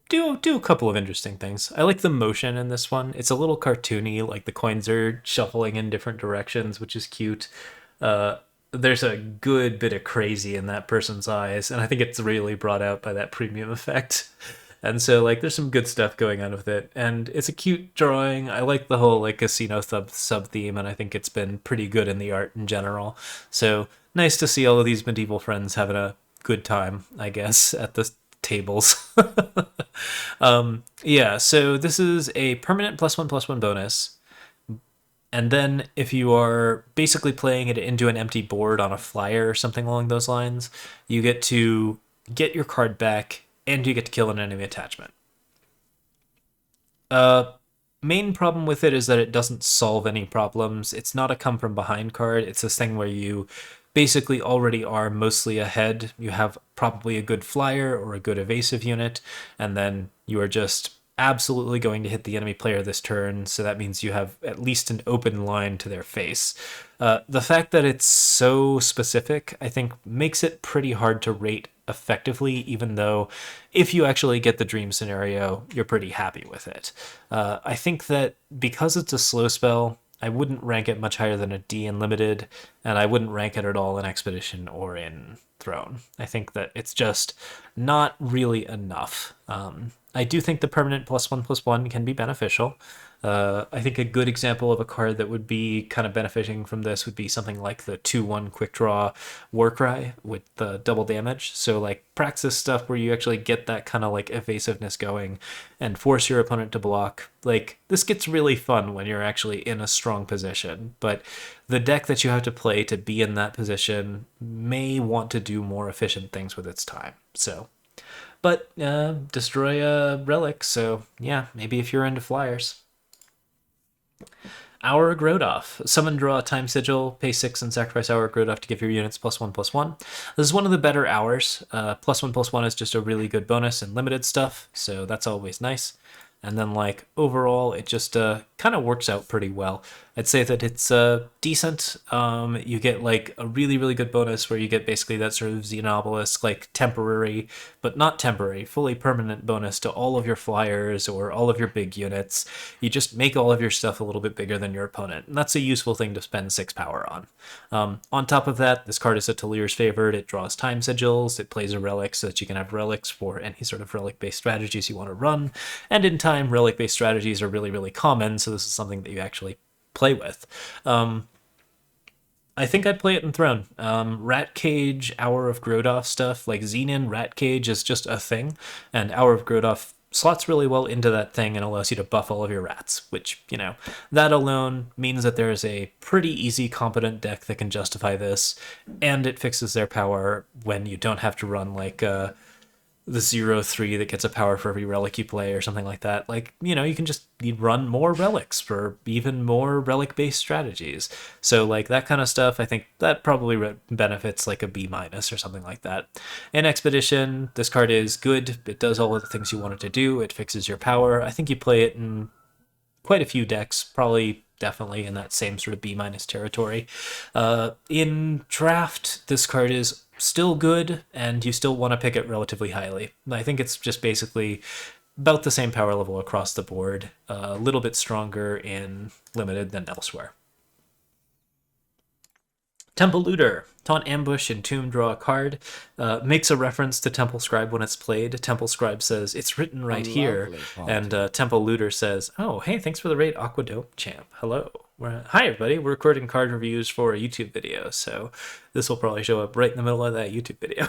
do a couple of interesting things. I like the motion in this one. It's a little cartoony, like the coins are shuffling in different directions, which is cute. There's a good bit of crazy in that person's eyes, and I think it's really brought out by that premium effect. And so, like, there's some good stuff going on with it, and it's a cute drawing. I like the whole, like, casino sub-theme, and I think it's been pretty good in the art in general. So, nice to see all of these medieval friends having a good time, I guess, at the tables. Yeah, so this is a permanent +1/+1 bonus. And then if you are basically playing it into an empty board on a flyer or something along those lines, you get to get your card back and you get to kill an enemy attachment. Main problem with it is that it doesn't solve any problems. It's not a come from behind card. It's this thing where you basically already are mostly ahead. You have probably a good flyer or a good evasive unit, and then you are just absolutely going to hit the enemy player this turn, so that means you have at least an open line to their face. The fact that it's so specific, I think, makes it pretty hard to rate effectively, even though if you actually get the dream scenario, you're pretty happy with it. I think that because it's a slow spell, I wouldn't rank it much higher than a D in Limited, and I wouldn't rank it at all in Expedition or in Throne. I think that it's just not really enough. I do think the permanent +1/+1 can be beneficial. I think a good example of a card that would be kind of benefiting from this would be something like the 2/1 quick draw Warcry with the double damage. So like Praxis stuff where you actually get that kind of like evasiveness going and force your opponent to block. Like this gets really fun when you're actually in a strong position, but the deck that you have to play to be in that position may want to do more efficient things with its time. So, but destroy a relic, so yeah, maybe if you're into flyers. Hour of Grodoff. Summon, draw a time sigil, pay 6 and sacrifice Hour of Grodoff to give your units +1/+1. This is one of the better hours. +1/+1 is just a really good bonus and limited stuff, so that's always nice. And then, like, overall, it just kind of works out pretty well. I'd say that it's decent. You get, like, a really, really good bonus where you get basically that sort of Xenobelisk, like, temporary, but not temporary, fully permanent bonus to all of your flyers or all of your big units. You just make all of your stuff a little bit bigger than your opponent, and that's a useful thing to spend 6 power on. On top of that, this card is a Talir's favorite. It draws time sigils. It plays a relic so that you can have relics for any sort of relic-based strategies you want to run. And in time, relic-based strategies are really, really common, so this is something that you actually play with. I think I'd play it in Throne. Rat Cage, Hour of Grodoff stuff, like Xenon, Rat Cage is just a thing, and Hour of Grodoff slots really well into that thing and allows you to buff all of your rats, which, that alone means that there is a pretty easy, competent deck that can justify this, and it fixes their power when you don't have to run like the 0/3 that gets a power for every relic you play or something like that. Like, you can just run more relics for even more relic-based strategies. So, like, that kind of stuff, I think that probably benefits like a B- or something like that. In Expedition, this card is good. It does all of the things you want it to do. It fixes your power. I think you play it in quite a few decks, probably definitely in that same sort of B- territory. In Draft, this card is still good, and you still want to pick it relatively highly. I think it's just basically about the same power level across the board, a little bit stronger in Limited than elsewhere. Temple Looter, taunt ambush and tomb draw a card, makes a reference to Temple Scribe when it's played. Temple Scribe says, it's written right here, and Temple Looter says, oh, hey, thanks for the raid, Aquadope Champ. Hello. Hi, everybody. We're recording card reviews for a YouTube video, so this will probably show up right in the middle of that YouTube video.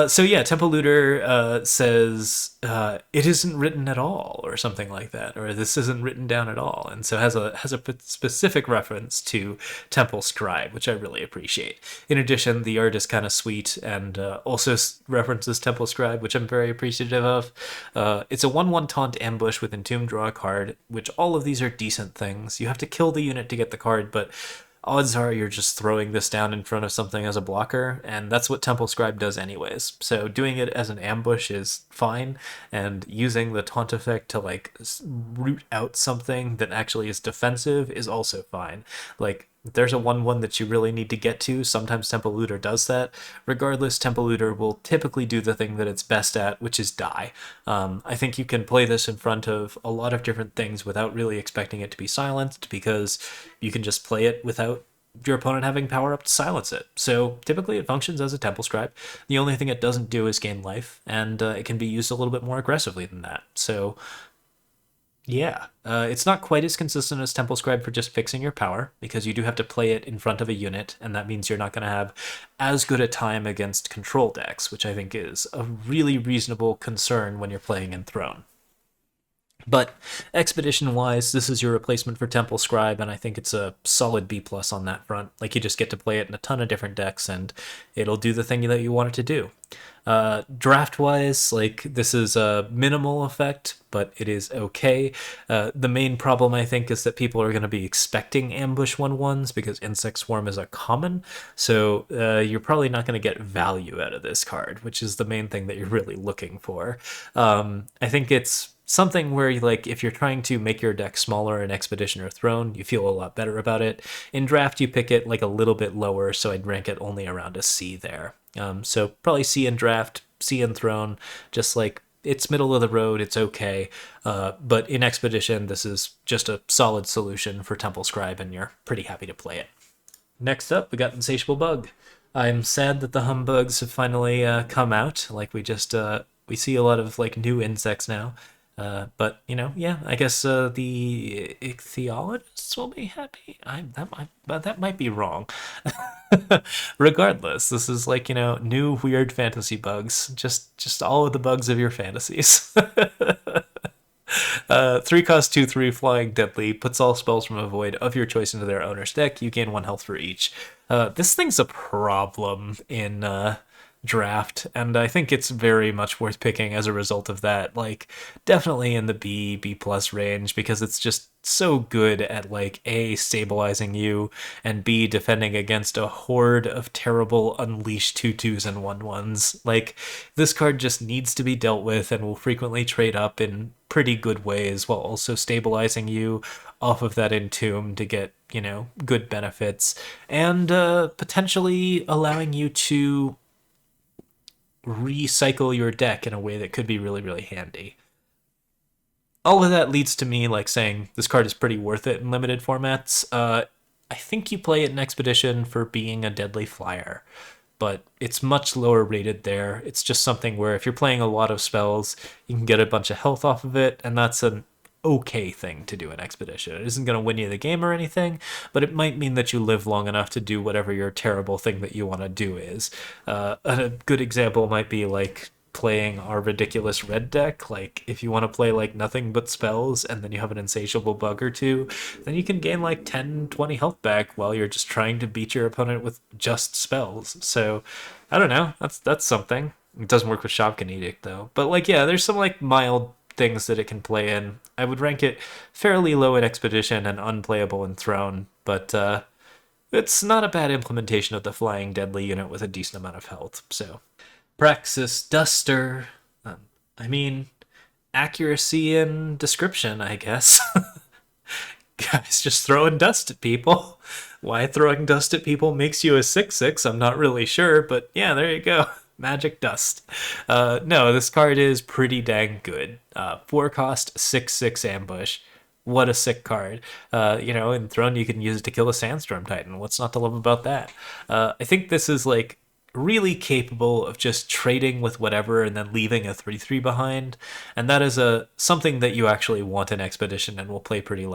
So yeah, Temple Looter says it isn't written at all, or something like that, or this isn't written down at all, and so has a specific reference to Temple Scribe, which I really appreciate. In addition, the art is kind of sweet and also references Temple Scribe, which I'm very appreciative of. It's a 1/1 taunt ambush with Entomb draw a card, which all of these are decent things. You have to kill the unit to get the card, but odds are you're just throwing this down in front of something as a blocker, and that's what Temple Scribe does anyways. So doing it as an ambush is fine, and using the taunt effect to like root out something that actually is defensive is also fine. Like, if there's a 1/1 that you really need to get to, sometimes Temple Looter does that. Regardless, Temple Looter will typically do the thing that it's best at, which is die. I think you can play this in front of a lot of different things without really expecting it to be silenced, because you can just play it without your opponent having power up to silence it. So typically it functions as a Temple Scribe. The only thing it doesn't do is gain life, and it can be used a little bit more aggressively than that. So yeah, it's not quite as consistent as Temple Scribe for just fixing your power, because you do have to play it in front of a unit, and that means you're not going to have as good a time against control decks, which I think is a really reasonable concern when you're playing in Throne. But Expedition-wise, this is your replacement for Temple Scribe, and I think it's a solid B+ on that front. Like, you just get to play it in a ton of different decks, and it'll do the thing that you want it to do. Draft-wise, like, this is a minimal effect, but it is okay. The main problem, I think, is that people are going to be expecting ambush 1/1s because Insect Swarm is a common, so you're probably not going to get value out of this card, which is the main thing that you're really looking for. I think it's something where, like, if you're trying to make your deck smaller in Expedition or Throne, you feel a lot better about it. In Draft, you pick it like a little bit lower, so I'd rank it only around a C there. So probably C in Draft, C in Throne, just like, it's middle of the road, it's okay. But in Expedition, this is just a solid solution for Temple Scribe, and you're pretty happy to play it. Next up, we got Insatiable Bug. I'm sad that the humbugs have finally come out. Like, we see a lot of like new insects now. But yeah, I guess the ichthyologists will be happy. That might be wrong. Regardless, this is like, new weird fantasy bugs. Just all of the bugs of your fantasies. 3 cost 2/3 flying deadly, puts all spells from a void of your choice into their owner's deck. You gain 1 health for each. This thing's a problem in Draft, and I think it's very much worth picking as a result of that. Like, definitely in the B+ range, because it's just so good at, like, A, stabilizing you, and B, defending against a horde of terrible Unleash 2/2s and 1/1s. Like, this card just needs to be dealt with and will frequently trade up in pretty good ways while also stabilizing you off of that Entomb to get, good benefits, and potentially allowing you to recycle your deck in a way that could be really, really handy. All of that leads to me like saying this card is pretty worth it in limited formats. I think you play it in Expedition for being a deadly flyer, but it's much lower rated there. It's just something where if you're playing a lot of spells, you can get a bunch of health off of it, and that's an okay thing to do in Expedition. It isn't going to win you the game or anything, but it might mean that you live long enough to do whatever your terrible thing that you want to do is. A good example might be like playing our ridiculous red deck, like if you want to play like nothing but spells and then you have an Insatiable Bug or two, then you can gain like 10, 20 health back while you're just trying to beat your opponent with just spells. So I don't know, that's something. It doesn't work with Shopkin Edict though. But like yeah, there's some like mild things that it can play in. I would rank it fairly low in Expedition and unplayable in Throne, but it's not a bad implementation of the Flying Deadly unit with a decent amount of health. So Praxis Duster. I mean, accuracy and description, I guess. Guys, just throwing dust at people. Why throwing dust at people makes you a 6/6, I'm not really sure, but yeah, there you go. Magic Dust. No, this card is pretty dang good. 4 cost, 6/6 ambush. What a sick card. In Throne you can use it to kill a Sandstorm Titan. What's not to love about that? I think this is like really capable of just trading with whatever and then leaving a 3/3 behind. And that is something that you actually want in Expedition and will play pretty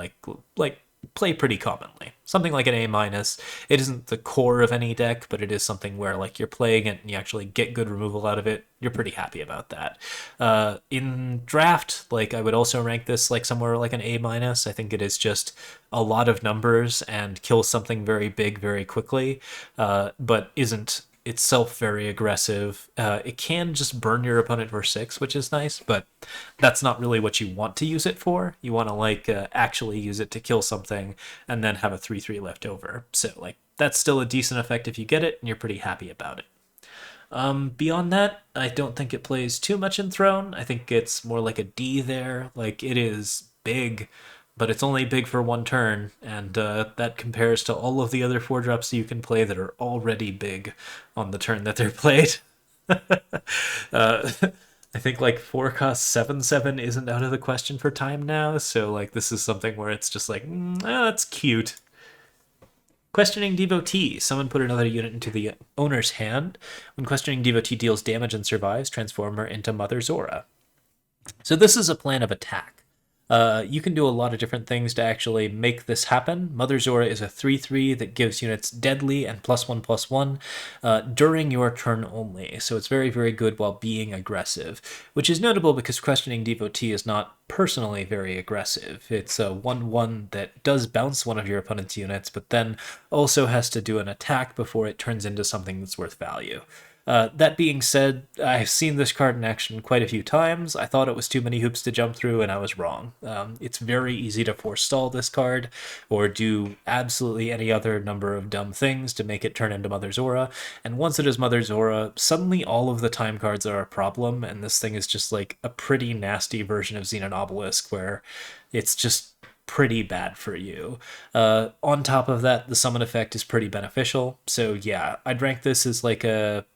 play pretty commonly. Something like an A-. It isn't the core of any deck, but it is something where like you're playing it and you actually get good removal out of it. You're pretty happy about that. In Draft, like I would also rank this like somewhere like an A-. I think it is just a lot of numbers and kills something very big very quickly, but isn't itself very aggressive. It can just burn your opponent for 6, which is nice, but that's not really what you want to use it for. You want to like actually use it to kill something and then have a 3/3 left over. So like that's still a decent effect if you get it and you're pretty happy about it. Beyond that, I don't think it plays too much in Throne. I think it's more like a D there. Like it is big, but it's only big for 1 turn, and that compares to all of the other 4-drops you can play that are already big on the turn that they're played. I think like 4 cost 7/7 isn't out of the question for time now, so like this is something where it's just like, that's cute. Questioning Devotee. Someone put another unit into the owner's hand. When Questioning Devotee deals damage and survives, transform her into Mother Zora. So this is a plan of attack. You can do a lot of different things to actually make this happen. Mother Zora is a 3/3 that gives units deadly and +1/+1 during your turn only. So it's very, very good while being aggressive, which is notable because Questioning Devotee is not personally very aggressive. It's a 1/1 that does bounce one of your opponent's units, but then also has to do an attack before it turns into something that's worth value. That being said, I've seen this card in action quite a few times. I thought it was too many hoops to jump through, and I was wrong. It's very easy to forestall this card, or do absolutely any other number of dumb things to make it turn into Mother Zora. And once it is Mother Zora, suddenly all of the time cards are a problem, and this thing is just like a pretty nasty version of Xenon Obelisk, where it's just pretty bad for you. On top of that, the summon effect is pretty beneficial. So yeah, I'd rank this as like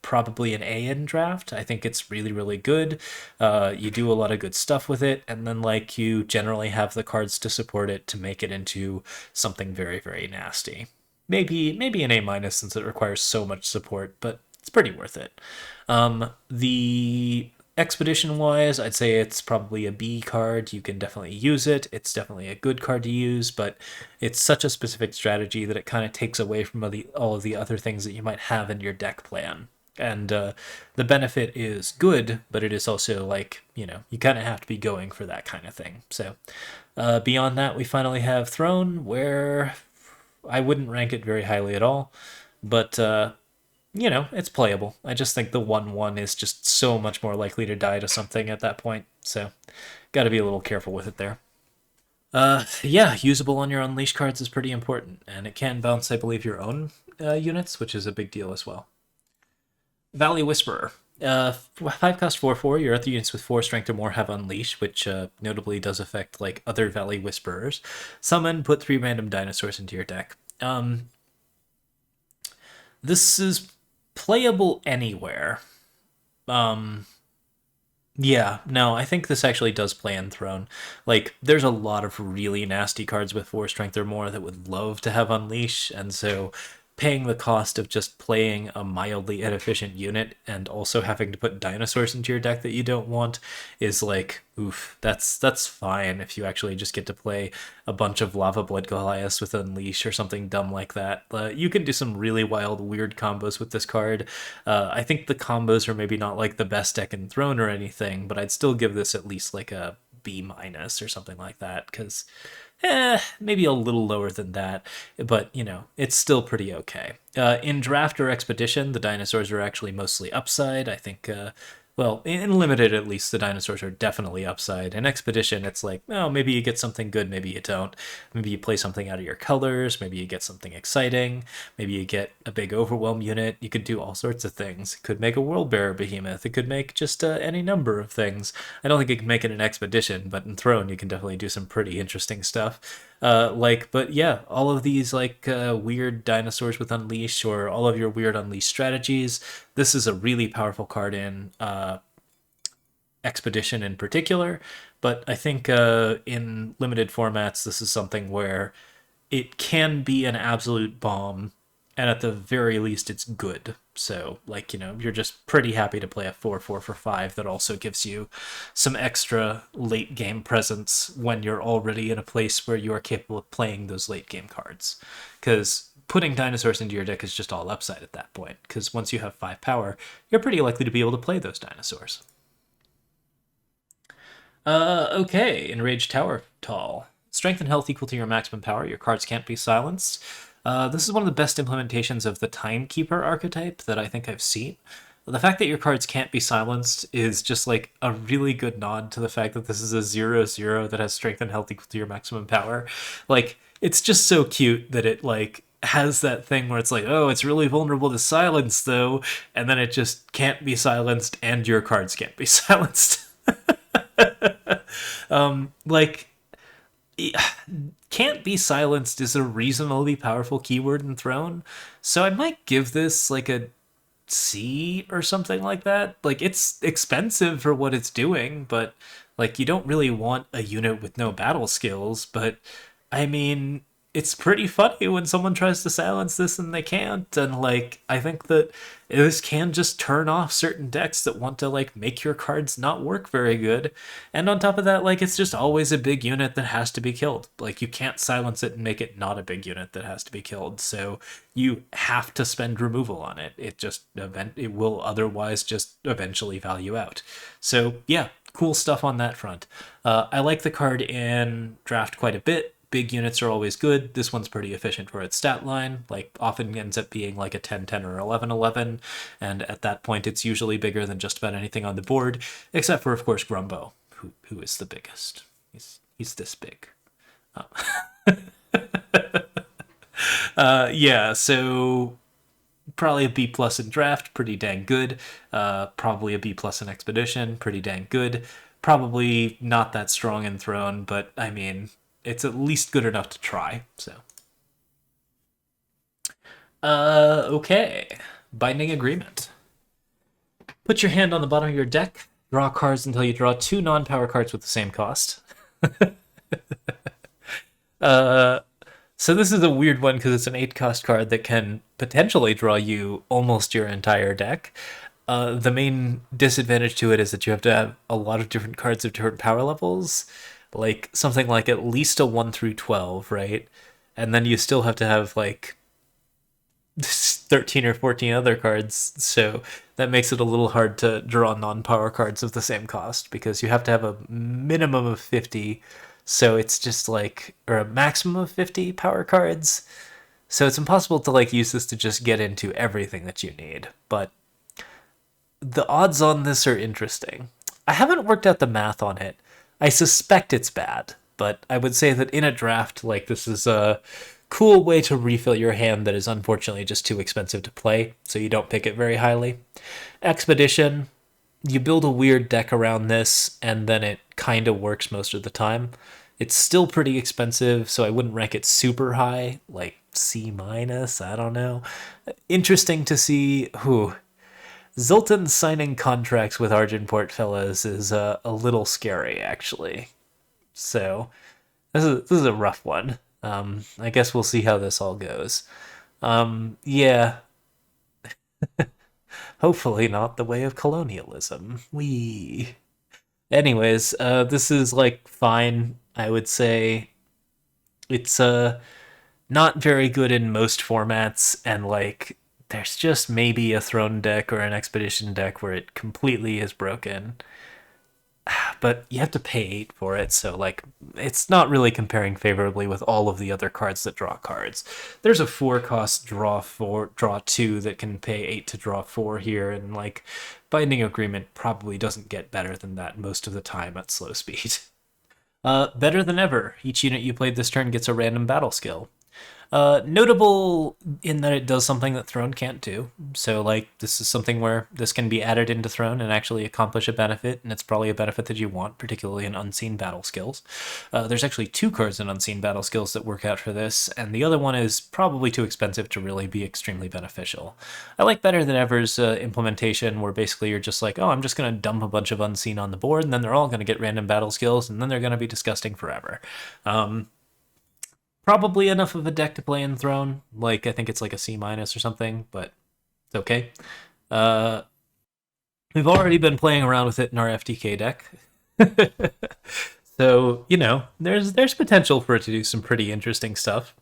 probably an A in Draft. I think it's really, really good. You do a lot of good stuff with it, and then like you generally have the cards to support it to make it into something very, very nasty. Maybe an A- since it requires so much support, but it's pretty worth it. The Expedition-wise, I'd say it's probably a B card. You can definitely use it. It's definitely a good card to use, but it's such a specific strategy that it kind of takes away from all of the other things that you might have in your deck plan. And the benefit is good, but it is also like, you kind of have to be going for that kind of thing. So beyond that, we finally have Throne, where I wouldn't rank it very highly at all, but it's playable. I just think the 1/1 is just so much more likely to die to something at that point, so gotta be a little careful with it there. Yeah, usable on your Unleash cards is pretty important, and it can bounce, I believe, your own units, which is a big deal as well. Valley Whisperer. 5 cost 4/4, your other units with 4 strength or more have Unleash, which notably does affect like other Valley Whisperers. Summon, put 3 random dinosaurs into your deck. This is playable anywhere. Yeah, no, I think this actually does play in Throne. Like, there's a lot of really nasty cards with 4 strength or more that would love to have Unleash, and so paying the cost of just playing a mildly inefficient unit and also having to put dinosaurs into your deck that you don't want is like, oof, that's fine if you actually just get to play a bunch of Lava Blood Goliaths with Unleash or something dumb like that. You can do some really wild, weird combos with this card. I think the combos are maybe not like the best deck in Throne or anything, but I'd still give this at least like a B minus or something like that, because maybe a little lower than that, but it's still pretty okay. In draft or expedition, the dinosaurs are actually mostly upside. I think, well, in limited at least, the dinosaurs are definitely upside. In expedition, it's like, oh, maybe you get something good, maybe you don't. Maybe you play something out of your colors, maybe you get something exciting, maybe you get a big overwhelm unit. You could do all sorts of things. It could make a world bearer behemoth. It could make just any number of things. I don't think it can make it an expedition, but in Throne, you can definitely do some pretty interesting stuff. But yeah, all of these weird dinosaurs with Unleash, or all of your weird Unleash strategies. This is a really powerful card in Expedition in particular, but I think in limited formats, this is something where it can be an absolute bomb, and at the very least, it's good. So, you're just pretty happy to play a 4/4 for 5 that also gives you some extra late game presence when you're already in a place where you are capable of playing those late game cards. Because putting dinosaurs into your deck is just all upside at that point, because once you have 5 power, you're pretty likely to be able to play those dinosaurs. Okay, Enrage Tower Tall. Strength and health equal to your maximum power. Your cards can't be silenced. This is one of the best implementations of the Timekeeper archetype that I think I've seen. The fact that your cards can't be silenced is just like a really good nod to the fact that this is a 0/0 that has strength and health equal to your maximum power. It's just so cute that it has that thing where it's like, oh, it's really vulnerable to silence though, and then it just can't be silenced and your cards can't be silenced. Like, can't be silenced is a reasonably powerful keyword in Throne, so I might give this like a C or something like that. It's expensive for what it's doing, but you don't really want a unit with no battle skills, but I mean, it's pretty funny when someone tries to silence this and they can't, and I think that this can just turn off certain decks that want to make your cards not work very good. And on top of that, it's just always a big unit that has to be killed. You can't silence it and make it not a big unit that has to be killed, so you have to spend removal on it. It will otherwise just eventually value out. So yeah, cool stuff on that front. I like the card in draft quite a bit. Big units are always good. This one's pretty efficient for its stat line. Often ends up being a 10/10 or 11/11, and at that point it's usually bigger than just about anything on the board, except for, of course, Grumbo, who is the biggest. He's this big. Yeah, so probably a B plus in draft, pretty dang good. Probably a B plus in expedition, pretty dang good. Probably not that strong in Throne, but I mean, it's at least good enough to try. So, okay. Binding Agreement. Put your hand on the bottom of your deck. Draw cards until you draw 2 non-power cards with the same cost. So this is a weird one because it's an 8-cost card that can potentially draw you almost your entire deck. The main disadvantage to it is that you have to have a lot of different cards of different power levels. Something like at least a 1 through 12, right? And then you still have to have 13 or 14 other cards, so that makes it a little hard to draw non-power cards of the same cost, because you have to have a minimum of 50, so it's just or a maximum of 50 power cards, so it's impossible to use this to just get into everything that you need. But the odds on this are interesting. I haven't worked out the math on it. I suspect it's bad, but I would say that in a draft, this is a cool way to refill your hand that is unfortunately just too expensive to play, so you don't pick it very highly. Expedition, you build a weird deck around this, and then it kind of works most of the time. It's still pretty expensive, so I wouldn't rank it super high, C minus, I don't know. Interesting to see who. Zoltan signing contracts with Argenport fellas is a little scary, actually. So, this is a rough one. I guess we'll see how this all goes. Yeah, hopefully not the way of colonialism. We. Anyways, this is like fine. I would say it's not very good in most formats, and like there's just maybe a throne deck or an expedition deck where it completely is broken. But you have to pay 8 for it, so like it's not really comparing favorably with all of the other cards that draw cards. There's a 4 cost draw 2 that can pay 8 to draw 4 here, and like Binding Agreement probably doesn't get better than that most of the time at slow speed. Better than ever. Each unit you played this turn gets a random battle skill. Notable in that it does something that Throne can't do. So, like, this is something where this can be added into Throne and actually accomplish a benefit, and it's probably a benefit that you want, particularly in Unseen Battle Skills. There's actually 2 cards in Unseen Battle Skills that work out for this, and the other one is probably too expensive to really be extremely beneficial. I like Better Than Ever's implementation, where basically you're just like, oh, I'm just going to dump a bunch of Unseen on the board, and then they're all going to get random battle skills, and then they're going to be disgusting forever. Probably enough of a deck to play in Throne. Like, I think it's like a C minus or something, but it's okay. We've already been playing around with it in our FTK deck. So, you know, there's potential for it to do some pretty interesting stuff.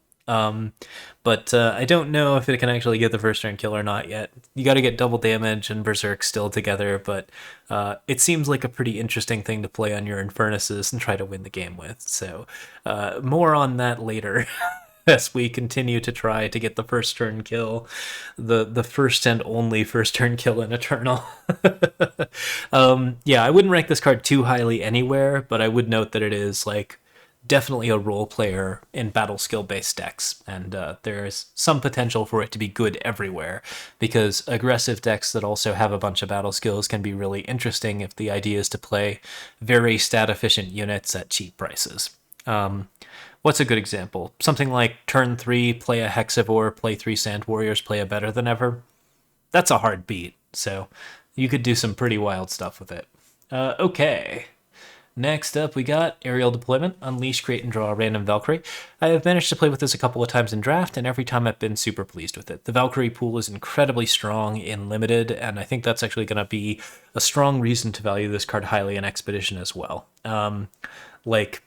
But I don't know if it can actually get the first turn kill or not yet. You got to get double damage and Berserk still together, but it seems like a pretty interesting thing to play on your Infernuses and try to win the game with. So more on that later. As we continue to try to get the first turn kill, the first and only first turn kill in Eternal. Yeah, I wouldn't rank this card too highly anywhere, but I would note that it is like definitely a role player in battle skill based decks, and there's some potential for it to be good everywhere, because aggressive decks that also have a bunch of battle skills can be really interesting if the idea is to play very stat efficient units at cheap prices. What's a good example? Something like turn 3, play a Hexivore, play 3 Sand Warriors, play a Better Than Ever. That's a hard beat, so you could do some pretty wild stuff with it. Okay. Next up, we got Aerial Deployment. Unleash, create, and draw a random Valkyrie. I have managed to play with this a couple of times in draft, and every time I've been super pleased with it. The Valkyrie pool is incredibly strong in Limited, and I think that's actually going to be a strong reason to value this card highly in Expedition as well. Like,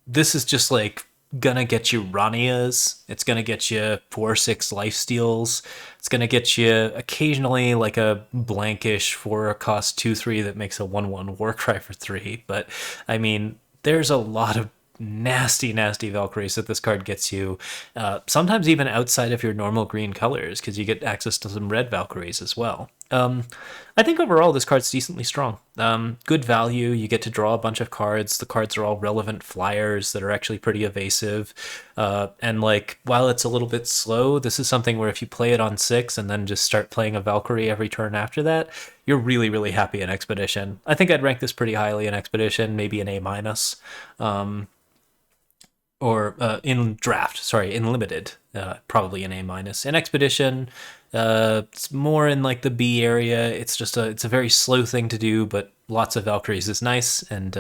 this is just like gonna get you Ranias. It's gonna get you 4/6 lifesteals. It's gonna get you occasionally like a blankish for a cost 2/3 that makes a 1/1 Warcry for 3. But I mean, there's a lot of nasty, nasty Valkyries that this card gets you. Sometimes even outside of your normal green colors, because you get access to some red Valkyries as well. I think overall this card's decently strong. Good value. You get to draw a bunch of cards. The cards are all relevant flyers that are actually pretty evasive. And like, while it's a little bit slow, this is something where if you play it on 6 and then just start playing a Valkyrie every turn after that, you're really, really happy in Expedition. I think I'd rank this pretty highly in Expedition, maybe an A minus. Or in draft, sorry, in limited, probably an A minus. In Expedition, it's more in like the B area. It's a very slow thing to do, but lots of Valkyries is nice, and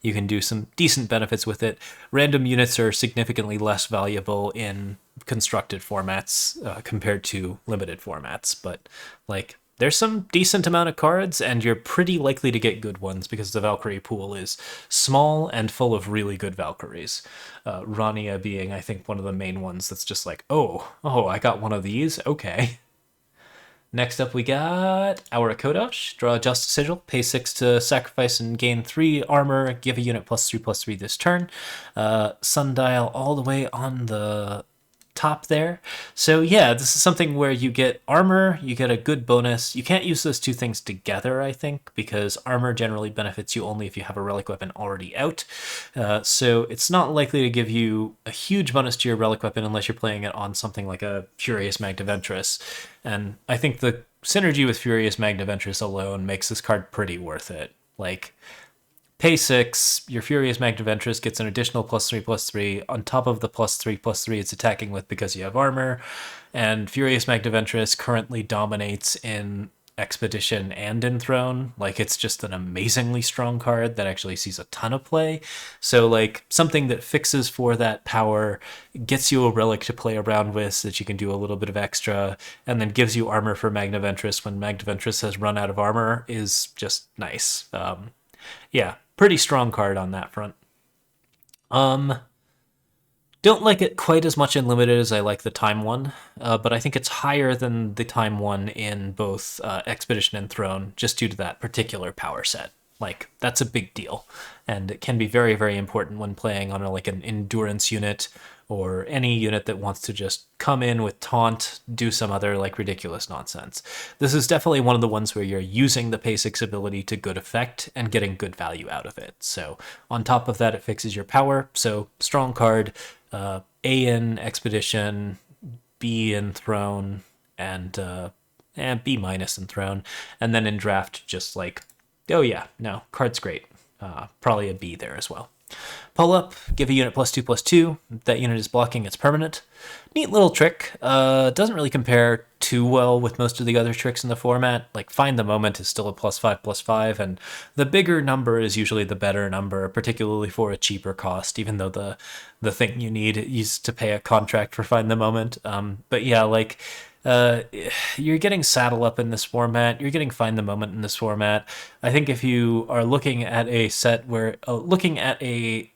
you can do some decent benefits with it. Random units are significantly less valuable in constructed formats compared to limited formats, but like, there's some decent amount of cards, and you're pretty likely to get good ones because the Valkyrie pool is small and full of really good Valkyries. Rania being, I think, one of the main ones that's just like, oh, I got one of these? Okay. Next up, we got our Kodosh. Draw a Justice Sigil, pay 6 to sacrifice and gain 3 armor, give a unit +3/+3 this turn. Sundial all the way on the top there. So yeah, this is something where you get armor, you get a good bonus. You can't use those two things together, I think, because armor generally benefits you only if you have a relic weapon already out. So it's not likely to give you a huge bonus to your relic weapon unless you're playing it on something like a Furious Magnaventress. And I think the synergy with Furious Magnaventress alone makes this card pretty worth it. Like, pay 6, your Furious Magnaventress gets an additional +3/+3 on top of the +3/+3 it's attacking with because you have armor. And Furious Magnaventress currently dominates in Expedition and Enthrone. Like, it's just an amazingly strong card that actually sees a ton of play. So, like, something that fixes for that power, gets you a relic to play around with so that you can do a little bit of extra, and then gives you armor for Magnaventress when Magnaventress has run out of armor is just nice. Yeah, pretty strong card on that front. Don't like it quite as much in Limited as I like the Time one, but I think it's higher than the Time one in both Expedition and Throne, just due to that particular power set. Like, that's a big deal, and it can be very, very important when playing on like an endurance unit or any unit that wants to just come in with taunt, do some other like ridiculous nonsense. This is definitely one of the ones where you're using the P6 ability to good effect and getting good value out of it. So on top of that, it fixes your power, so strong card. A in Expedition, B in Throne, and B minus in Throne, and then in Draft, just like, oh yeah, no, card's great. Probably a B there as well. Pull up, give a unit +2/+2. That unit is blocking, it's permanent. Neat little trick. Doesn't really compare too well with most of the other tricks in the format. Like, Find the Moment is still a +5/+5, and the bigger number is usually the better number, particularly for a cheaper cost, even though the thing you need is to pay a contract for Find the Moment. But yeah, like, you're getting Saddle Up in this format, you're getting Find the Moment in this format. I think if you are looking at a set where, looking at a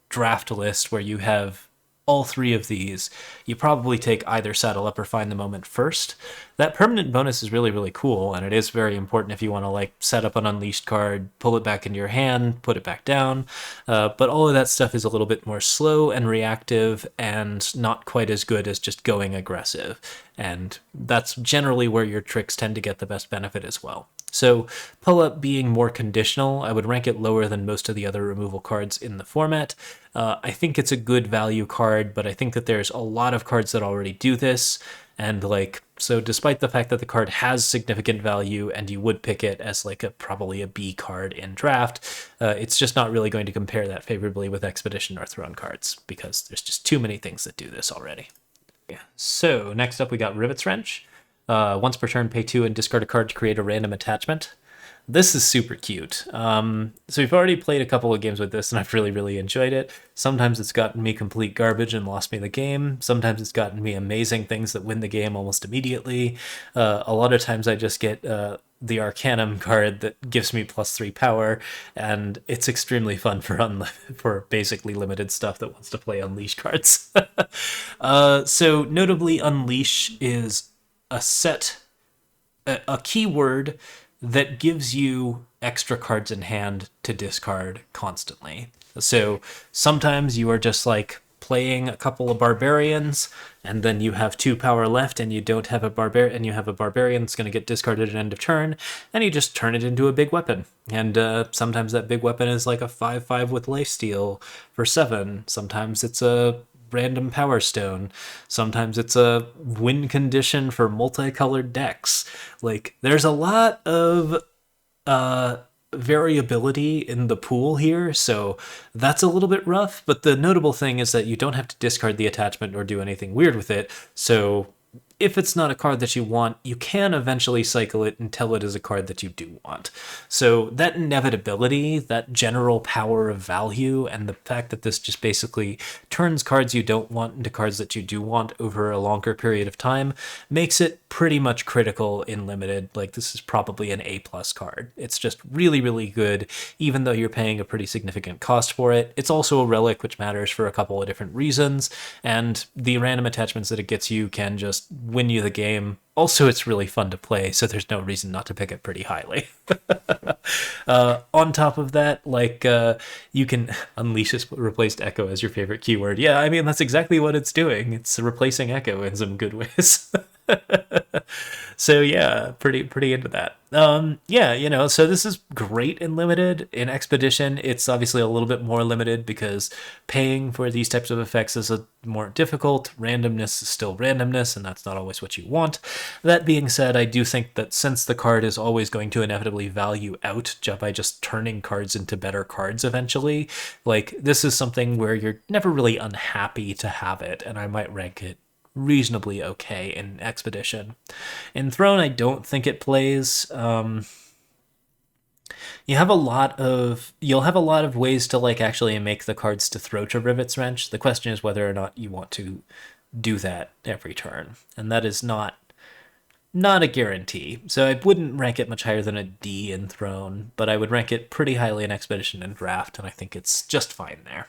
draft list where you have all three of these, you probably take either Saddle Up or Find the Moment first. That permanent bonus is really, really cool, and it is very important if you want to like set up an Unleashed card, pull it back into your hand, put it back down. But all of that stuff is a little bit more slow and reactive and not quite as good as just going aggressive. And that's generally where your tricks tend to get the best benefit as well. So Pull Up being more conditional, I would rank it lower than most of the other removal cards in the format. I think it's a good value card, but I think that there's a lot of cards that already do this. And like, so despite the fact that the card has significant value and you would pick it as like probably a B card in Draft, it's just not really going to compare that favorably with Expedition or Throne cards because there's just too many things that do this already. Yeah. So next up we got Rivets Wrench. Once per turn, pay 2 and discard a card to create a random attachment. This is super cute. So we've already played a couple of games with this, and I've really, really enjoyed it. Sometimes it's gotten me complete garbage and lost me the game. Sometimes it's gotten me amazing things that win the game almost immediately. A lot of times I just get the Arcanum card that gives me +3 power, and it's extremely fun for basically limited stuff that wants to play Unleash cards. So notably, Unleash is a keyword that gives you extra cards in hand to discard constantly. So sometimes you are just like playing a couple of barbarians, and then you have 2 power left, and you don't have a barbarian, and you have a barbarian that's going to get discarded at end of turn, and you just turn it into a big weapon. And sometimes that big weapon is like a 5/5 with lifesteal for 7. Sometimes it's a random power stone. Sometimes it's a win condition for multicolored decks. Like, there's a lot of variability in the pool here, so that's a little bit rough, but the notable thing is that you don't have to discard the attachment or do anything weird with it, so if it's not a card that you want, you can eventually cycle it until it is a card that you do want. So that inevitability, that general power of value, and the fact that this just basically turns cards you don't want into cards that you do want over a longer period of time makes it pretty much critical in Limited. Like, this is probably an A+ card. It's just really, really good, even though you're paying a pretty significant cost for it. It's also a relic, which matters for a couple of different reasons, and the random attachments that it gets you can just win you the game. Also, it's really fun to play, so there's no reason not to pick it pretty highly. On top of that, like, you can Unleash has replaced Echo as your favorite keyword. Yeah, I mean, that's exactly what it's doing. It's replacing Echo in some good ways. So yeah, pretty into that. Yeah, you know, so this is great in Limited. In Expedition, it's obviously a little bit more limited because paying for these types of effects is more difficult. Randomness is still randomness, and that's not always what you want. That being said, I do think that since the card is always going to inevitably value out by just turning cards into better cards eventually, like, this is something where you're never really unhappy to have it, and I might rank it reasonably okay in Expedition. In Throne, I don't think it plays. You'll have a lot of ways to like actually make the cards to throw to Rivets Wrench. The question is whether or not you want to do that every turn, and that is not a guarantee. So I wouldn't rank it much higher than a D in Throne, but I would rank it pretty highly in Expedition and Draft, and I think it's just fine there.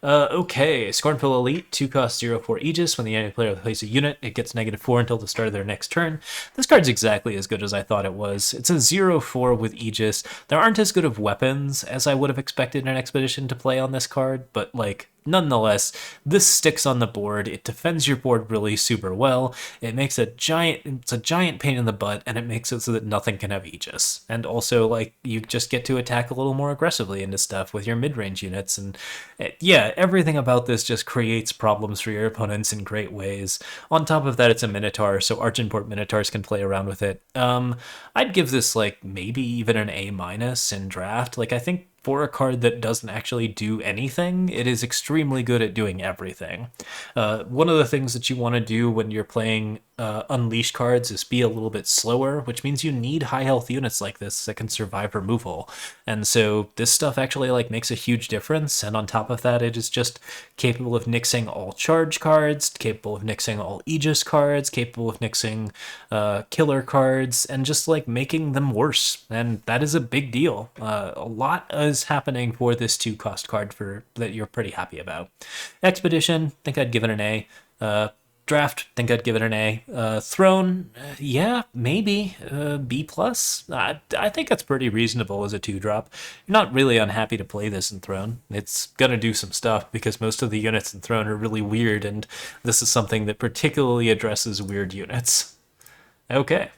Okay, Scornful Elite, 2 cost 0/4 Aegis. When the enemy player plays a unit, it gets -4 until the start of their next turn. This card's exactly as good as I thought it was. It's a 0/4 with Aegis. There aren't as good of weapons as I would have expected an Expedition to play on this card, but like, nonetheless, this sticks on the board. It defends your board really super well. It's a giant pain in the butt, and it makes it so that nothing can have Aegis. And also, like, you just get to attack a little more aggressively into stuff with your mid-range units. And yeah, everything about this just creates problems for your opponents in great ways. On top of that, it's a Minotaur, so Argentport Minotaurs can play around with it. I'd give this like maybe even an A- in Draft. Like, I think for a card that doesn't actually do anything, it is extremely good at doing everything. One of the things that you want to do when you're playing Unleash cards is be a little bit slower, which means you need high health units like this that can survive removal. And so this stuff actually like makes a huge difference. And on top of that, it is just capable of nixing all charge cards, capable of nixing all Aegis cards, capable of nixing killer cards, and just like making them worse. And that is a big deal. A lot is happening for this 2-cost card that you're pretty happy about. Expedition, think I'd give it an A. Draft, think I'd give it an A. Throne, yeah, maybe B+. I think that's pretty reasonable as a 2-drop. You're not really unhappy to play this in Throne. It's gonna do some stuff because most of the units in Throne are really weird, and this is something that particularly addresses weird units. Okay.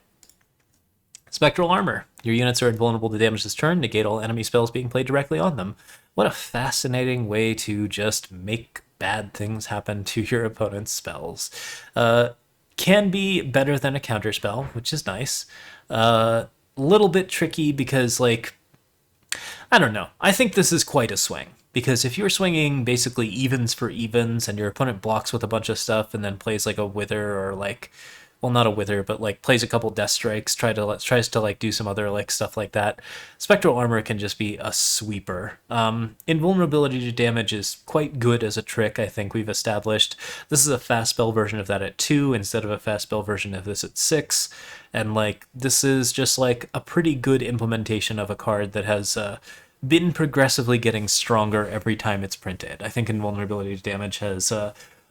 Spectral Armor. Your units are invulnerable to damage this turn, negate all enemy spells being played directly on them. What a fascinating way to just make bad things happen to your opponent's spells. Can be better than a counterspell, which is nice. Little bit tricky because, like, I don't know. I think this is quite a swing. Because if you're swinging basically evens for evens and your opponent blocks with a bunch of stuff and then plays like a Wither or like, well, not a Wither, but like plays a couple Death Strikes, tries to like do some other like stuff like that, Spectral Armor can just be a sweeper. Invulnerability to damage is quite good as a trick, I think we've established. This is a fast spell version of that at 2 instead of a fast spell version of this at 6. And like, this is just like a pretty good implementation of a card that has been progressively getting stronger every time it's printed. I think invulnerability to damage has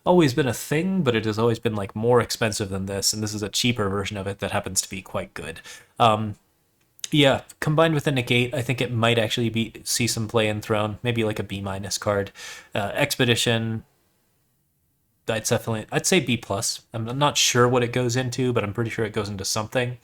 always been a thing, but it has always been like more expensive than this, and this is a cheaper version of it that happens to be quite good. Yeah, combined with a negate, I think it might actually see some play in Throne, maybe like a B- card. Expedition, I'd say B+. I'm not sure what it goes into, but I'm pretty sure it goes into something.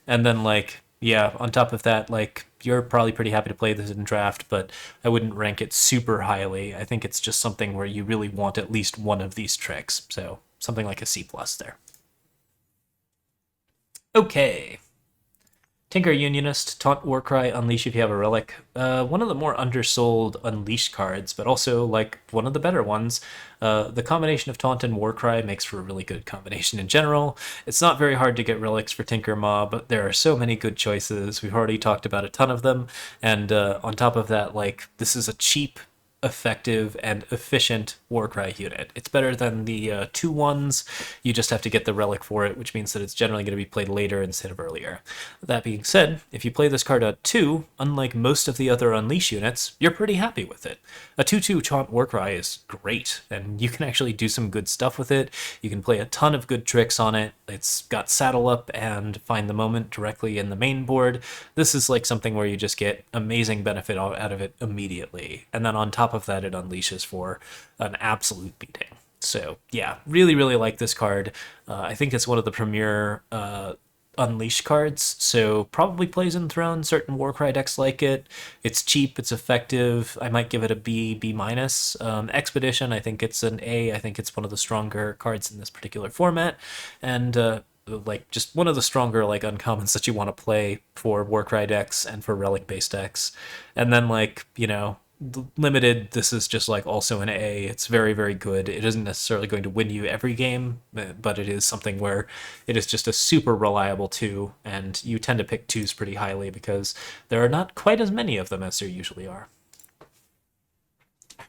And then like, yeah, on top of that, like, you're probably pretty happy to play this in Draft, but I wouldn't rank it super highly. I think it's just something where you really want at least one of these tricks. So something like a C+ there. Okay. Tinker Unionist, Taunt Warcry, Unleash if you have a relic. One of the more undersold Unleash cards, but also like one of the better ones. The combination of Taunt and Warcry makes for a really good combination in general. It's not very hard to get relics for Tinker Mob. There are so many good choices. We've already talked about a ton of them. And on top of that, like, this is a cheap, effective and efficient Warcry unit. It's better than the 2-1s. You just have to get the relic for it, which means that it's generally going to be played later instead of earlier. That being said, if you play this card at 2, unlike most of the other Unleash units, you're pretty happy with it. A 2/2 Taunt Warcry is great, and you can actually do some good stuff with it. You can play a ton of good tricks on it. It's got Saddle Up and Find the Moment directly in the main board. This is like something where you just get amazing benefit out of it immediately. And then on top of that, it unleashes for an absolute beating. So yeah, really, really like this card. I think it's one of the premier Unleash cards, so probably plays in Throne. Certain Warcry decks like it. It's cheap, it's effective. I might give it a B, B-. Expedition, I think it's an A. I think it's one of the stronger cards in this particular format. And like just one of the stronger like uncommons that you want to play for Warcry decks and for relic based decks. And then like, you know, limited, this is just like also an A. It's very, very good. It isn't necessarily going to win you every game, but it is something where it is just a super reliable 2, and you tend to pick 2s pretty highly because there are not quite as many of them as there usually are.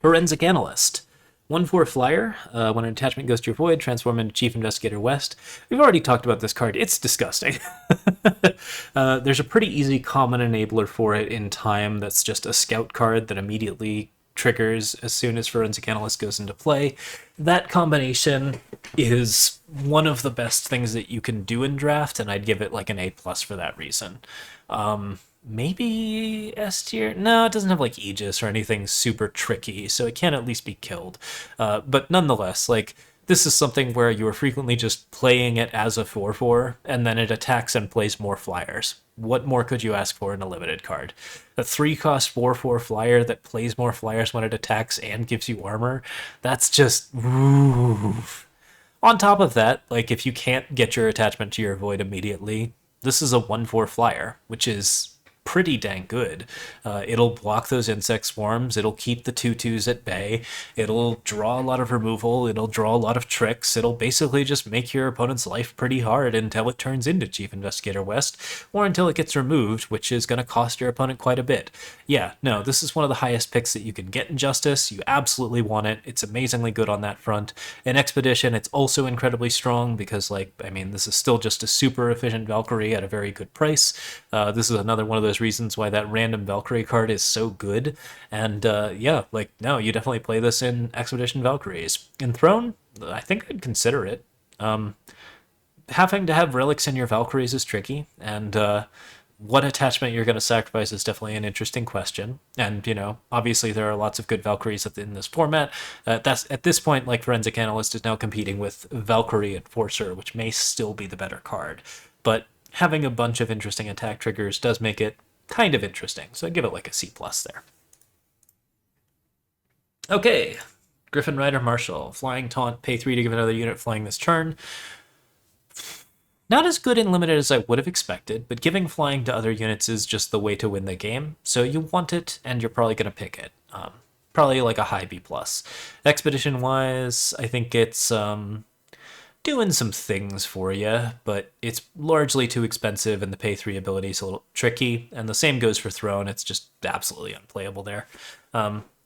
Forensic Analyst. 1/4 flyer. When an attachment goes to your void, transform into Chief Investigator West. We've already talked about this card. It's disgusting. There's a pretty easy common enabler for it in time that's just a scout card that immediately triggers as soon as Forensic Analyst goes into play. That combination is one of the best things that you can do in draft, and I'd give it like an A+ for that reason. Maybe S tier? No, it doesn't have like Aegis or anything super tricky, so it can at least be killed. But nonetheless, like, this is something where you are frequently just playing it as a 4/4, and then it attacks and plays more flyers. What more could you ask for in a limited card? A 3-cost 4/4 flyer that plays more flyers when it attacks and gives you armor? That's just... Ooh. On top of that, like, if you can't get your attachment to your void immediately, this is a 1/4 flyer, which is pretty dang good. It'll block those insect swarms, it'll keep the 2/2s at bay, it'll draw a lot of removal, it'll draw a lot of tricks, it'll basically just make your opponent's life pretty hard until it turns into Chief Investigator West, or until it gets removed, which is going to cost your opponent quite a bit. Yeah, no, this is one of the highest picks that you can get in Justice. You absolutely want it. It's amazingly good on that front. In Expedition, it's also incredibly strong because, like, I mean, this is still just a super efficient Valkyrie at a very good price. This is another one of those reasons why that random Valkyrie card is so good. And yeah, like, no, you definitely play this in Expedition Valkyries. In Throne, I think I'd consider it. Having to have relics in your Valkyries is tricky, and what attachment you're going to sacrifice is definitely an interesting question. And, you know, obviously there are lots of good Valkyries in this format. That's at this point, like, Forensic Analyst is now competing with Valkyrie Enforcer, which may still be the better card. But having a bunch of interesting attack triggers does make it kind of interesting, so I'd give it like a C+ there. Okay, Griffin Rider Marshal. Flying Taunt, pay 3 to give another unit flying this turn. Not as good in limited as I would have expected, but giving flying to other units is just the way to win the game, so you want it, and you're probably going to pick it. Probably like a high B+. Expedition-wise, I think it's doing some things for you, but it's largely too expensive, and the pay 3 ability is a little tricky, and the same goes for Throne. It's just absolutely unplayable there.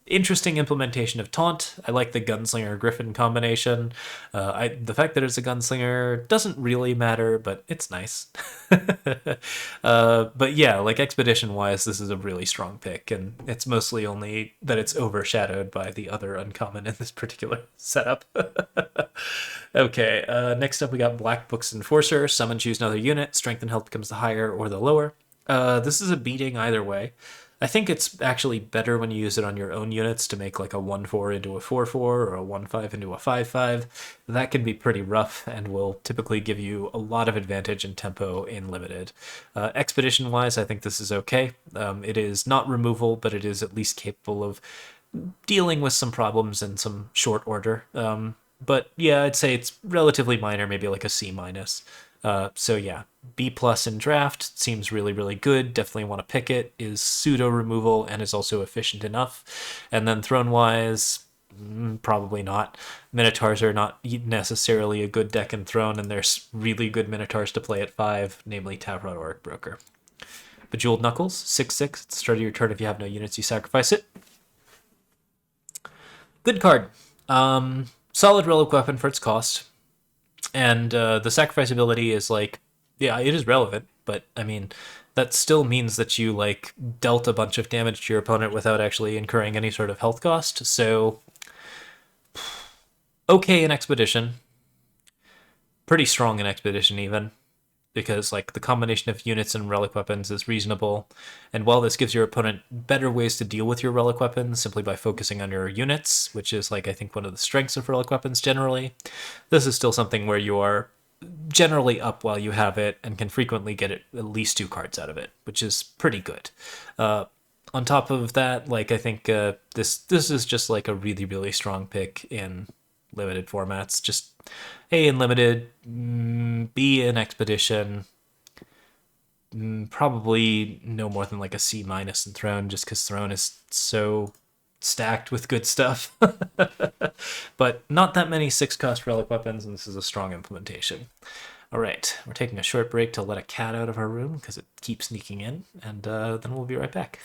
Interesting implementation of Taunt. I like the Gunslinger Griffin combination. The fact that it's a Gunslinger doesn't really matter, but it's nice. But yeah, like, Expedition-wise, this is a really strong pick, and it's mostly only that it's overshadowed by the other uncommon in this particular setup. Okay, next up we got Black Book's Enforcer. Summon, choose another unit. Strength and health becomes the higher or the lower. This is a beating either way. I think it's actually better when you use it on your own units to make like a 1/4 into a 4/4 or a 1/5 into a 5/5. That can be pretty rough and will typically give you a lot of advantage in tempo in limited. Expedition-wise, I think this is okay. It is not removal, but it is at least capable of dealing with some problems in some short order. But yeah, I'd say it's relatively minor, maybe like a C-. So yeah, B+ in draft seems really, really good. Definitely want to pick it. Is pseudo removal and is also efficient enough. And then Throne-wise, probably not. Minotaurs are not necessarily a good deck in Throne, and there's really good Minotaurs to play at 5, namely Tavrot Orc Broker. Bejeweled Knuckles, 6/6. At the start of your turn, if you have no units, you sacrifice it. Good card. Solid relic weapon for its cost. And the sacrifice ability is like, yeah, it is relevant, but I mean, that still means that you like dealt a bunch of damage to your opponent without actually incurring any sort of health cost. So, okay in Expedition. Pretty strong in Expedition even, because like the combination of units and relic weapons is reasonable. And while this gives your opponent better ways to deal with your relic weapons simply by focusing on your units, which is like I think one of the strengths of relic weapons generally, this is still something where you are generally up while you have it and can frequently get at least 2 cards out of it, which is pretty good. On top of that, like I think this is just like a really, really strong pick in limited formats. Just A in limited, B in Expedition, probably no more than like a C- in Throne, just because Throne is so stacked with good stuff. But not that many 6-cost relic weapons, and this is a strong implementation. All right, we're taking a short break to let a cat out of our room because it keeps sneaking in, and then we'll be right back.